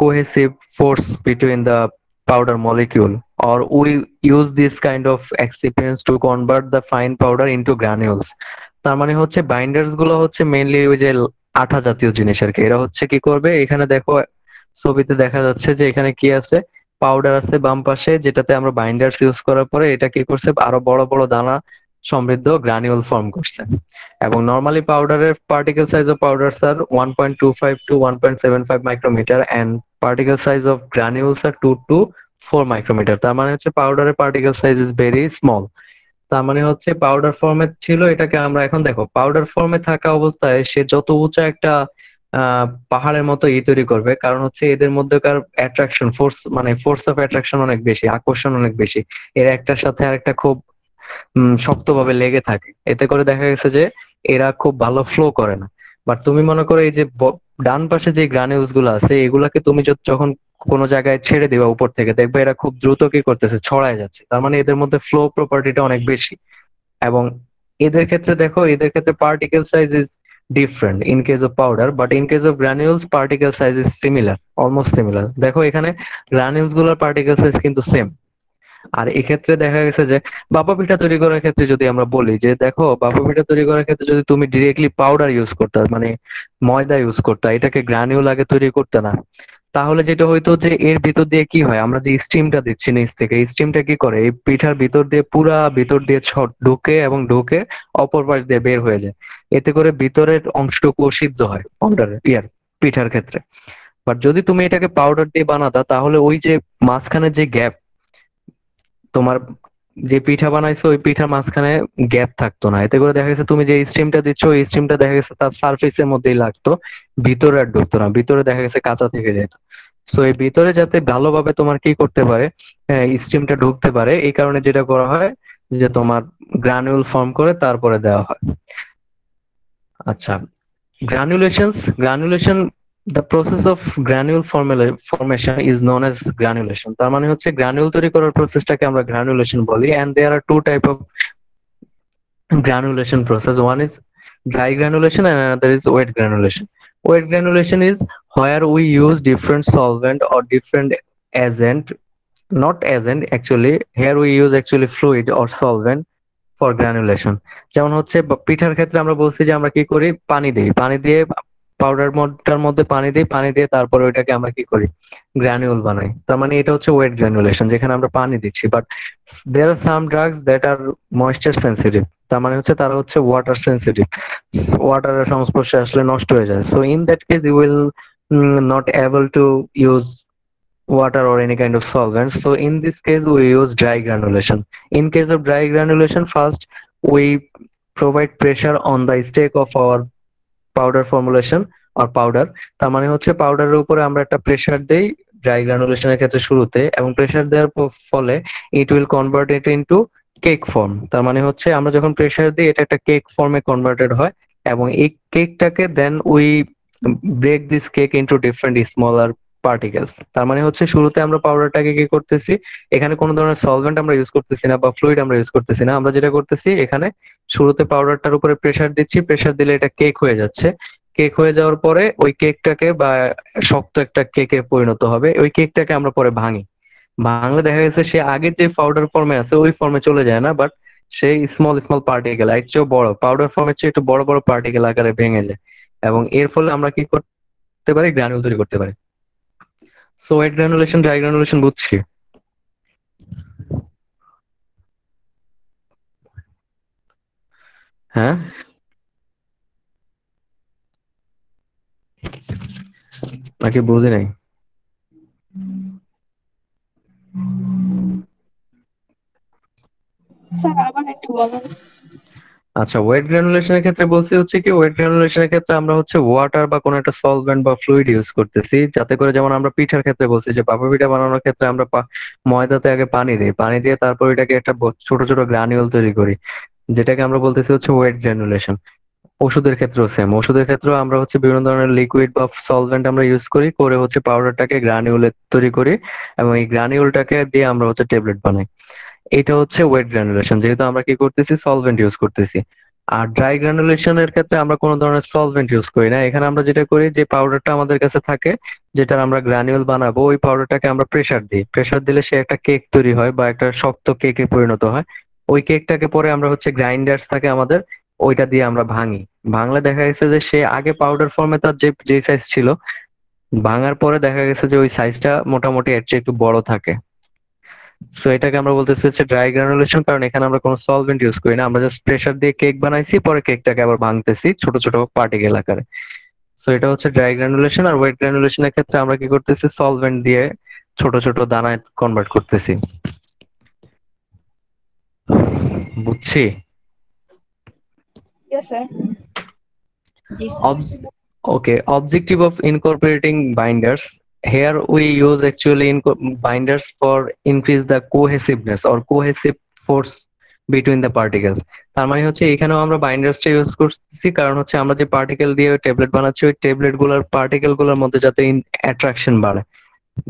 cohesive force between the powder molecule, or we use this kind of excipients to convert the fine powder into granules. তার মানে হচ্ছে বাইন্ডার্স গুলো হচ্ছে মেইনলি ওই যে আঠা জাতীয় জিনিস আর কি। এরা হচ্ছে কি করবে, এখানে দেখো ছবিতে দেখা যাচ্ছে যে এখানে কি আছে, পাউডার আছে বাম পাশে, যেটাতে আমরা বাইন্ডার্স ইউজ করার পরে এটা কি করছে, আরো বড় বড় দানা সমৃদ্ধ গ্রানিউল ফর্ম করছে। এবং নর্মালি পাউডারের particle size of powders are 1.25 to 1.75 micrometre and particle size of granules are 2 to 4 micrometre. তার মানে হচ্ছে পাউডারের particle size is very small. তার মানে হচ্ছে পাউডার ফর্মে ছিল, এটাকে আমরা এখন দেখো পাউডার ফর্মে থাকা অবস্থায় সে যত উঁচা একটা পাহাড়ের মতো তৈরি করবে, কারণ হচ্ছে এদের মধ্যেকার অ্যাট্রাকশন ফোর্স, মানে ফোর্স অফ অ্যাট্রাকশন অনেক বেশি, আকর্ষণ অনেক বেশি, এরা একটার সাথে আরেকটা খুব শক্তভাবে লেগে থাকে। এতে করে দেখা গেছে যে এরা খুব ভালো ফ্লো করে না। বাট তুমি মনে করো এই যে ডান পাশে যে গ্রানিউলস গুলো আছে এগুলাকে তুমি যখন কোনো জায়গায় ছেড়ে দিবা উপর থেকে, দেখবে এরা খুব দ্রুত কি করতেছে, ছড়ায় যাচ্ছে। তার মানে এদের মধ্যে ফ্লো প্রপার্টিটা অনেক বেশি। এবং এদের ক্ষেত্রে দেখো, এদের ক্ষেত্রে particle size is different in case of powder, but in case of granules particle size is similar, almost similar. দেখো এখানে গ্রানিউলস গুলোর পার্টিকেল সাইজ কিন্তু সেম। আর এক্ষেত্রে দেখা গেছে যে বাপা পিঠা তৈরি করার ক্ষেত্রে যদি আমরা বলি যে দেখো, বাপা পিঠা তৈরি করার ক্ষেত্রে যদি তুমি ডিরেক্টলি পাউডার ইউজ করতে, মানে ময়দা ইউজ করতে, এটাকে গ্রানিউল আগে তৈরি করতে না, তাহলে যেটা হইতো যে এর ভিতর দিয়ে কি হয়, আমরা যে স্টিমটা দিচ্ছি নিচ থেকে, এই স্টিমটা কি করে এই পিঠার ভিতর দিয়ে পুরা ভিতর দিয়ে ঢুকে এবং ঢুকে অপর পাশ দিয়ে বের হয়ে যায়। এতে করে ভিতরের অংশটুকু সিদ্ধ হয় পাউডারের পিঠার ক্ষেত্রে। বাট যদি তুমি এটাকে পাউডার দিয়ে বানাতা, তাহলে ওই যে মাঝখানে যে গ্যাপ, তোমার যে পিঠা বানাইছো ওই পিঠার মাঝখানে গ্যাপ থাকতো না। এতে করে দেখা গেছে তুমি যে স্টিমটা দিচ্ছ ওই স্টিমটা দেখা গেছে তার সারফেসের মধ্যেই লাগতো, ভিতরে আর ঢুকতো না, ভিতরে দেখা গেছে কাঁচা থেকে যেত। সো এই ভিতরে যাতে ভালোভাবে তোমার কি করতে পারে, স্টিমটা ঢুকতে পারে, এই কারণে যেটা করা হয় যে তোমার গ্রানুল ফর্ম করে তারপরে দেওয়া হয়। আচ্ছা, granulation, the process of granule formation is known as granulation. তার মানে হচ্ছে গ্রানুল তৈরি করার প্রসেসটাকে আমরা গ্রানুলেশন বলি। and there are two type of granulation process. One is dry granulation and another is wet granulation. Wet granulation is where we use different solvent or different agent, not agent actually, here we use actually fluid or solvent for granulation. যেমন হচ্ছে পিঠার ক্ষেত্রে আমরা বলছি যে আমরা কি করি, পানি দিই, পানি দিয়ে পাউডারটার মধ্যে পানি দিই, পানি দিয়ে তারপরে ওইটাকে আমরা কি করি, গ্রানুল বানাই। তার মানে এটা হচ্ছে ওয়েট গ্রানুলেশন, যেখানে আমরা পানি দিচ্ছি। But there are some drugs that are moisture sensitive, তার মানে হচ্ছে তারা হচ্ছে ওয়াটার সেন্সিটিভ, ওয়াটারের সংস্পর্শে আসলে নষ্ট হয়ে যায়। So in that case you will not able to use water or any kind of solvent. So in this case we use dry granulation. In case of dry granulation, first we provide pressure on the stake of our powder formulation or powder. তার মানে হচ্ছে পাউডারের উপরে আমরা একটা প্রেসার দেই ড্রাই গ্রানুলেশনের ক্ষেত্রে শুরুতে, এবং প্রেসার দেওয়ার ফলে it will convert it into cake form. তার মানে হচ্ছে আমরা যখন প্রেসার দিই এটা একটা কেক ফর্মে কনভার্টেড হয়, এবং এই কেকটাকে then we break this cake into different smaller পার্টিকেলস। তার মানে হচ্ছে শুরুতে আমরা পাউডারটাকে কি করতেছি, এখানে কোনো ধরনের সলভেন্ট আমরা ইউজ করতেছি না বা ফ্লুইড আমরা ইউজ করতেছি না। আমরা যেটা করতেছি এখানে শুরুতে পাউডারটার উপরে প্রেসার দিচ্ছি, প্রেসার দিলে এটা কেক হয়ে যাচ্ছে। কেক হয়ে যাওয়ার পরে ওই কেকটাকে বা শক্ত একটা কেকে পরিণত হবে, ওই কেকটাকে আমরা পরে ভাঙি। ভাঙলে দেখা গেছে সে আগের যে পাউডার ফর্মে আছে ওই ফর্মে চলে যায় না, বাট সেই স্মল স্মল পার্টিকেল এর চেয়েও বড় পাউডার ফর্মের চেয়ে একটু বড় বড় পার্টিকেল আকারে ভেঙে যায়। এবং এর ফলে আমরা কি করতে পারি, গ্রানুল তৈরি করতে পারি। So wet granulation, dry granulation বুঝছি। হ্যাঁ, নাকি বুঝি নাই?
স্যার আবার একটু বলেন।
আচ্ছা, ওয়েট গ্রানুলেশনের ক্ষেত্রে বলছি হচ্ছে কি, ওয়েট গ্রানুলেশনের ক্ষেত্রে আমরা হচ্ছে ওয়াটার বা কোনো একটা সলভেন্ট বা ফ্লুইড ইউজ করতেছি, যাতে করে যেমন আমরা পিঠার ক্ষেত্রে বলছি যে ভাপা পিঠা বানানোর ক্ষেত্রে আমরা ময়দাতে আগে পানি দিই, পানি দিয়ে তারপর এটাকে একটা ছোট ছোট গ্রানিউল তৈরি করি, যেটাকে আমরা বলতেছি হচ্ছে ওয়েট গ্রানুলেশন। ওষুধের ক্ষেত্রেও সেম, ওষুধের ক্ষেত্রেও আমরা হচ্ছে বিভিন্ন ধরনের লিকুইড বা সলভেন্ট আমরা ইউজ করি, করে হচ্ছে পাউডারটাকে গ্রানিউলে তৈরি করি, এবং এই গ্রানিউলটাকে দিয়ে আমরা হচ্ছে ট্যাবলেট বানাই। এটা হচ্ছে ওয়েট গ্রানুলেশন, যেহেতু আমরা কি করতেছি, সলভেন্ট ইউজ করতেছি। আর ড্রাই গ্রানুলেশনের ক্ষেত্রে আমরা কোনো ধরনের সলভেন্ট ইউজ করি না। এখানে আমরা যেটা করি, যে পাউডারটা আমাদের কাছে থাকে, যেটার আমরা গ্রানিউল বানাবো, ওই পাউডারটাকে আমরা প্রেসার দিই। প্রেসার দিলে সে একটা কেক তৈরি হয় বা একটা শক্ত কেকে পরিণত হয়। ওই কেকটাকে পরে আমরা হচ্ছে গ্রাইন্ডার্স থাকে আমাদের, ওইটা দিয়ে আমরা ভাঙি। ভাঙলে দেখা গেছে যে সে আগে পাউডার ফর্মে তার যে সাইজ ছিল, ভাঙার পরে দেখা গেছে যে ওই সাইজটা মোটামুটি এর চেয়ে একটু বড় থাকে। সো এটাকে আমরা বলতেছি হচ্ছে ড্রাই গ্রানুলেশন, কারণ এখানে আমরা কোনো সলভেন্ট ইউজ করি না, আমরা জাস্ট প্রেসার দিয়ে কেক বানাইছি, পরে কেকটাকে আবার ভাঙতেছি ছোট ছোট পার্টিকেল আকারে। সো এটা হচ্ছে ড্রাই গ্রানুলেশন। আর ওয়েট গ্রানুলেশনের ক্ষেত্রে আমরা কি করতেছি, সলভেন্ট দিয়ে ছোট ছোট দানায় কনভার্ট করতেছি। বুঝছি?
Yes sir.
G sir.
Okay, objective of incorporating binders. Here we use actually binders for increase the cohesiveness or cohesive force between the particles. তার মানে হচ্ছে এখানেও আমরা বাইন্ডার্সটা ইউজ করতেছি, কারণ হচ্ছে আমরা যে পার্টিকেল দিয়ে ট্যাবলেট বানাচ্ছি, ওই ট্যাবলেট গুলার পার্টিকেল গুলোর মধ্যে যাতে অ্যাট্রাকশন বাড়ে,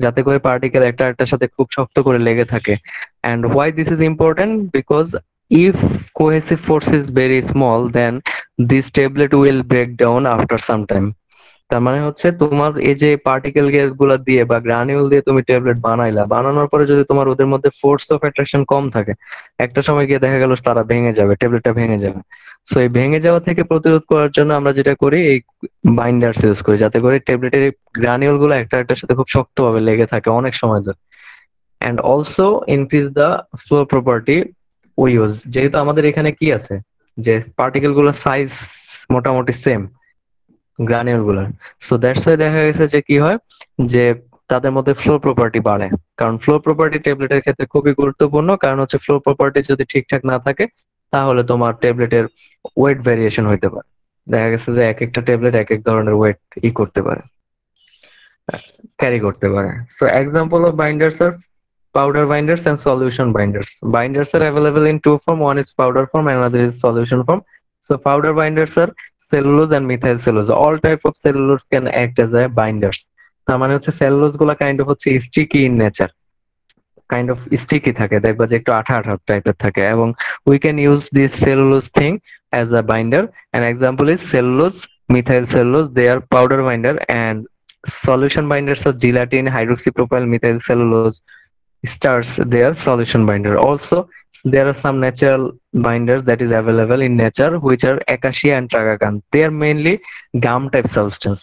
যাতে করে পার্টিকেল একটা একটার সাথে খুব শক্ত করে লেগে থাকে। And why this is important? Because if cohesive force is very small, then this tablet will break down after some time. তার মানে হচ্ছে তোমার এই যে পার্টিকেল গুলা দিয়ে বা গ্রানিউল দিয়ে তুমি ট্যাবলেট বানাইলা, বানানোর পরে যদি তোমার ওদের মধ্যে ফোর্স অফ অ্যাট্রাকশন কম থাকে, একটা সময় গিয়ে দেখা গেল তারা ভেঙে যাবে, ট্যাবলেটটা ভেঙে যাবে। সো এই ভেঙে যাওয়া থেকে প্রতিরোধ করার জন্য আমরা যেটা করি, এই বাইন্ডার্স ইউজ করি, যাতে করে ট্যাবলেটের গ্রানিউল গুলো একটা একটার সাথে খুব শক্তভাবে লেগে থাকে অনেক সময় ধরে। And also increase the flow property we use, যেহেতু আমাদের এখানে কি আছে, যে পার্টিকেল গুলোর সাইজ মোটামুটি সেম গ্রানিউল গুলার। সো দ্যাটস ওয়াই দেখা গেছে যে কি হয়, যে তাদের মধ্যে ফ্লো প্রপার্টি বাড়ে। কারণ ফ্লো প্রপার্টি ট্যাবলেটের ক্ষেত্রে খুবই গুরুত্বপূর্ণ, কারণ হচ্ছে ফ্লো প্রপার্টি যদি ঠিকঠাক না থাকে, তাহলে তোমার ট্যাবলেটের ওয়েট ভেরিয়েশন হইতে পারে। দেখা গেছে যে এক একটা ট্যাবলেট এক এক ধরনের ওয়েট করতে পারে, ক্যারি করতে পারে। So example of binders are powder binders and solution binders. Binders are available in two form. One is powder form and another is solution form. So powder binders are cellulose and methyl cellulose. All type of cellulose can act as a binders. তার মানে হচ্ছে সেলুলোজ গুলা কাইন্ড অফ হচ্ছে sticky in nature, kind of sticky থাকে, দেখবা যে একটু আঠা আঠা টাইপের থাকে, এবং we can use this cellulose thing as a binder. An example is cellulose, methyl cellulose, they are powder binder, and solution binders are gelatin, hydroxypropyl methyl cellulose stars their solution binder. Also, there are some natural binders that is available in nature, which are acacia and tragacan. They are mainly gum type substance.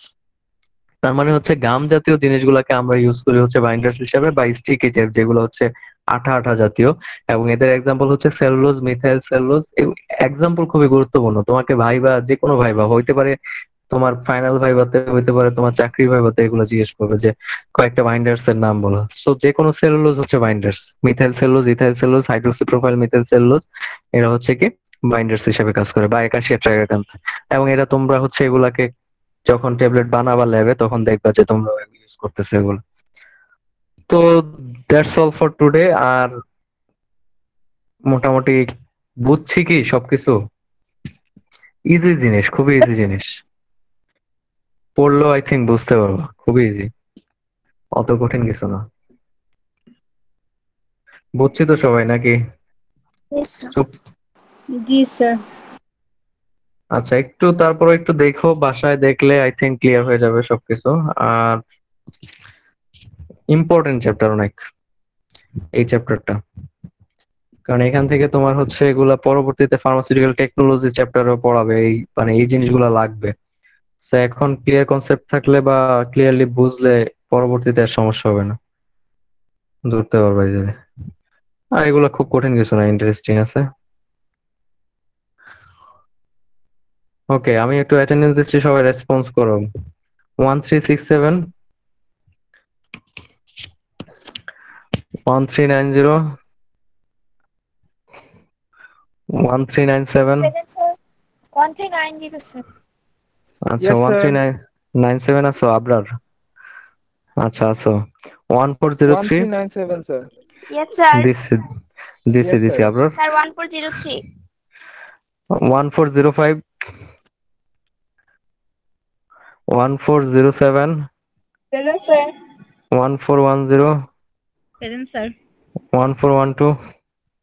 তার মানে হচ্ছে গাম জাতীয় জিনিসগুলোকে আমরা ইউজ করি হচ্ছে বাইন্ডার্স হিসেবে, বা স্টিকি টাইপ যেগুলো হচ্ছে আঠা আঠা জাতীয়। এবং এদের এক্সাম্পল হচ্ছে সেলুলোজ, মিথাইল সেলুলোজ। এক্সাম্পল খুবই গুরুত্বপূর্ণ, তোমাকে ভাইবা, যে কোনো ভাইবা হইতে পারে, তোমার ফাইনাল ভাইভাতে হইতে পারে, তোমার চাকরি ভাইভাতে এগুলো জিজ্ঞেস করবে যে কয়েকটা বাইন্ডার্স এর নাম বলো। সো যে কোনো সেলুলোজ হচ্ছে binders, methyl cellulose, ethyl cellulose, hydroxy propyl methyl cellulose, এরা হচ্ছে কি বাইন্ডার্স হিসেবে কাজ করে, বা একাশিয়া ট্রাইগাকান্থ। এবং এরা তোমরা হচ্ছে এগুলাকে যখন ট্যাবলেট বানাবা ল্যাবে, তখন দেখবা যে তোমরা ইউজ করতেছে এগুলো। তো দ্যাটস অল ফর টুডে। আর মোটামুটি বুঝছি কি সবকিছু, ইজি জিনিস, খুবই ইজি জিনিস, পড়লেও আই থিঙ্ক বুঝতে পারবো, খুবই ইজি। অত কঠিন কিছু না, বুঝছি তো সবাই নাকি?
Yes, sir.
চুপ।
জি স্যার।
আচ্ছা, একটু তারপর একটু দেখো, বাসায় দেখলে আই থিঙ্ক ক্লিয়ার হয়ে যাবে সবকিছু। আর ইম্পর্টেন্ট চ্যাপ্টার অনেক এই চ্যাপ্টারটা, কারণ এখান থেকে তোমার হচ্ছে এগুলা পরবর্তীতে ফার্মাসিউটিক্যাল টেকনোলজি চ্যাপ্টারও পড়াবে, এই মানে এই জিনিসগুলা লাগবে। তো এখন ক্লিয়ার কনসেপ্ট থাকলে বা ক্লিয়ারলি বুঝলে পরবর্তীতে আর সমস্যা হবে না, ধরতে পারবে যে। আর এগুলো খুব কঠিন কিছু না, ইন্টারেস্টিং আছে। ওকে, আমি একটু অ্যাটেন্ডেন্স দিচ্ছি, সবাই রেসপন্স করো। 1367, 1390, 1397।
Present, sir. 1390, sir.
আচ্ছা, 1397 আছো আবরার? আচ্ছা, আছো। 1403
1397, sir.
Yes, sir.
দিছি
Yes,
দিছি
sir.
Abrar.
Sir, 1403.
1405, 1407,
present sir.
1410,
Present, sir.
1412,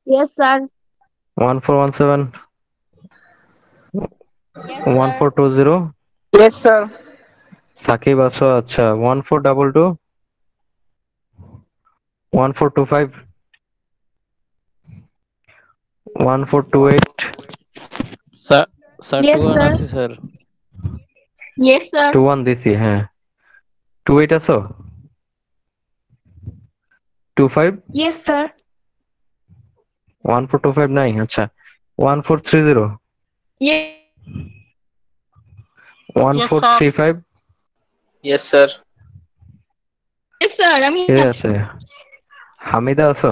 Yes, sir.
1417,
Yes, sir.
1420।
Yes, sir.
Shakib আছো? আচ্ছা, 1422, 1425, 1428,
স্যার স্যার
Yes,
21
sir.
আছে স্যার।
Yes, sir.
21 দিছি, হ্যাঁ। 28 আছো? 25,
Yes, sir.
1425 নাই। আচ্ছা, 1430,
Yes.
1435।
Yes, sir.
Yes, sir.
কে আছে? হামিদা আছো?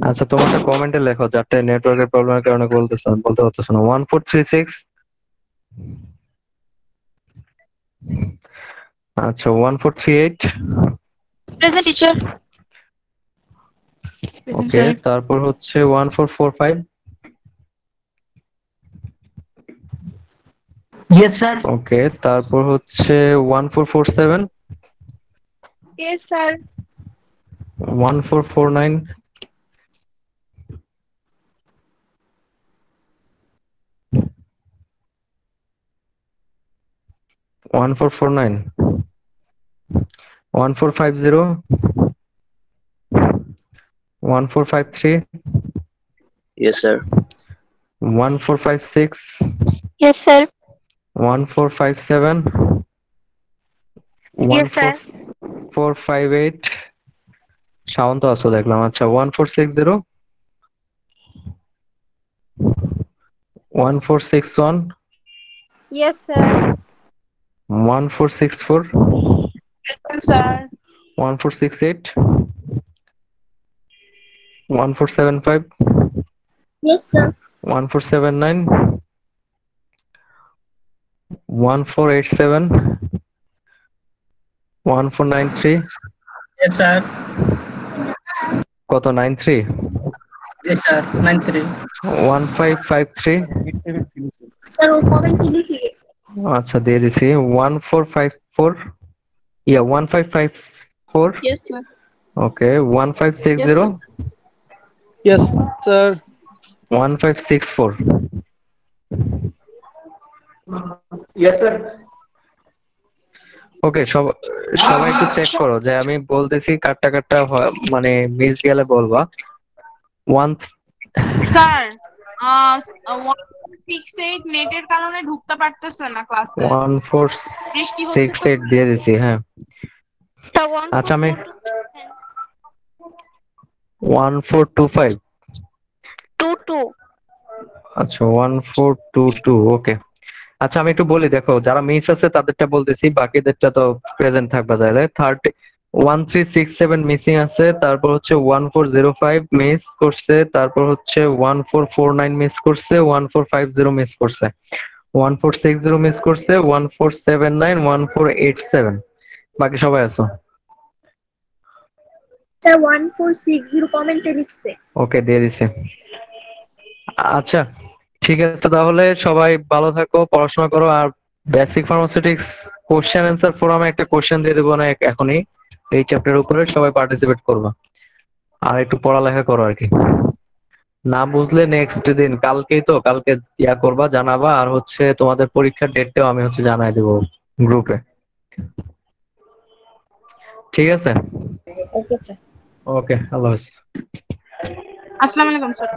আচ্ছা, তোমারটা কমেন্টে লেখো, যাতে নেটওয়ার্কের প্রবলেমের কারণে বলতে পারতেছো না। 1436। আচ্ছা, 1438।
Present, teacher.
ওকে, তারপর হচ্ছে 1445।
Yes, sir.
ওকে, তারপর হচ্ছে 1447,
Yes, sir.
1449, 1449, 1450, 1453,
Yes, sir.
1456,
Yes, sir.
1457,
Yes, sir.
1458। Shaon তো আছো দেখলাম। আচ্ছা, 1460, 1461,
Yes, sir.
1464,
present sir.
1468, 1475,
Yes, sir.
1479, 1487, 1493।
Yes, sir.
কত? 93।
Yes, sir. 93.
1553।
Sir, वो comment ही लिखी है।
আচ্ছা, দিয়ে দিছি। 1454, 1554।
Yes, sir.
ওকে,
Yes,
1560,
sir.
Yes, sir.
1564।
Yes, sir.
ওকে, সবাই একটু চেক করো যে আমি বলতেছি কাটটা কাটটা মানে মিস গেলে বলবা। 1
স্যার 168 নেটের কারণে ঢুকতে পারতেছে না ক্লাসে, বৃষ্টি হচ্ছে তো।
1468 দিয়ে দিছি, হ্যাঁ।
Sir,
আচ্ছা, আমি
1442.
1425।
22.
আচ্ছা, 1422। ওকে, আচ্ছা, আমি একটু বলি, দেখো যারা মিস আছে তাদেরটা বলতেছি, বাকিদেরটা তো প্রেজেন্ট থাকবে। তাহলে 1367 মিসিং আছে, তারপর হচ্ছে 1405 মিস করছে, তারপর হচ্ছে 1449 মিস করছে, 1450 মিস করছে, 1460 মিস করছে, 1479, 1487। বাকি সবাই আছো?
Sir, 1460 comment এ লিখছে।
ওকে, দিয়ে দিছে। আচ্ছা, ঠিক আছে, তাহলে সবাই ভালো থাকো, পড়াশোনা করো। আর বেসিক ফার্মাসিউটিক্স কোশ্চেন অ্যান্সার ফোরামে একটা কোশ্চেন দিয়ে দেবো না এখনই, এই চ্যাপ্টারের উপরে সবাই পার্টিসিপেট করবা আর একটু পড়ালেখা করো আর কি। না বুঝলে নেক্সট দিন কালকেই তো, কালকে ইয়া করবা, জানাবা। আর হচ্ছে তোমাদের পরীক্ষার ডেটটাও আমি হচ্ছে জানাই দেবো গ্রুপে। ঠিক আছে,
ওকে স্যার।
ওকে, আল্লাহ হাফেজ।
আসসালামু আলাইকুম স্যার।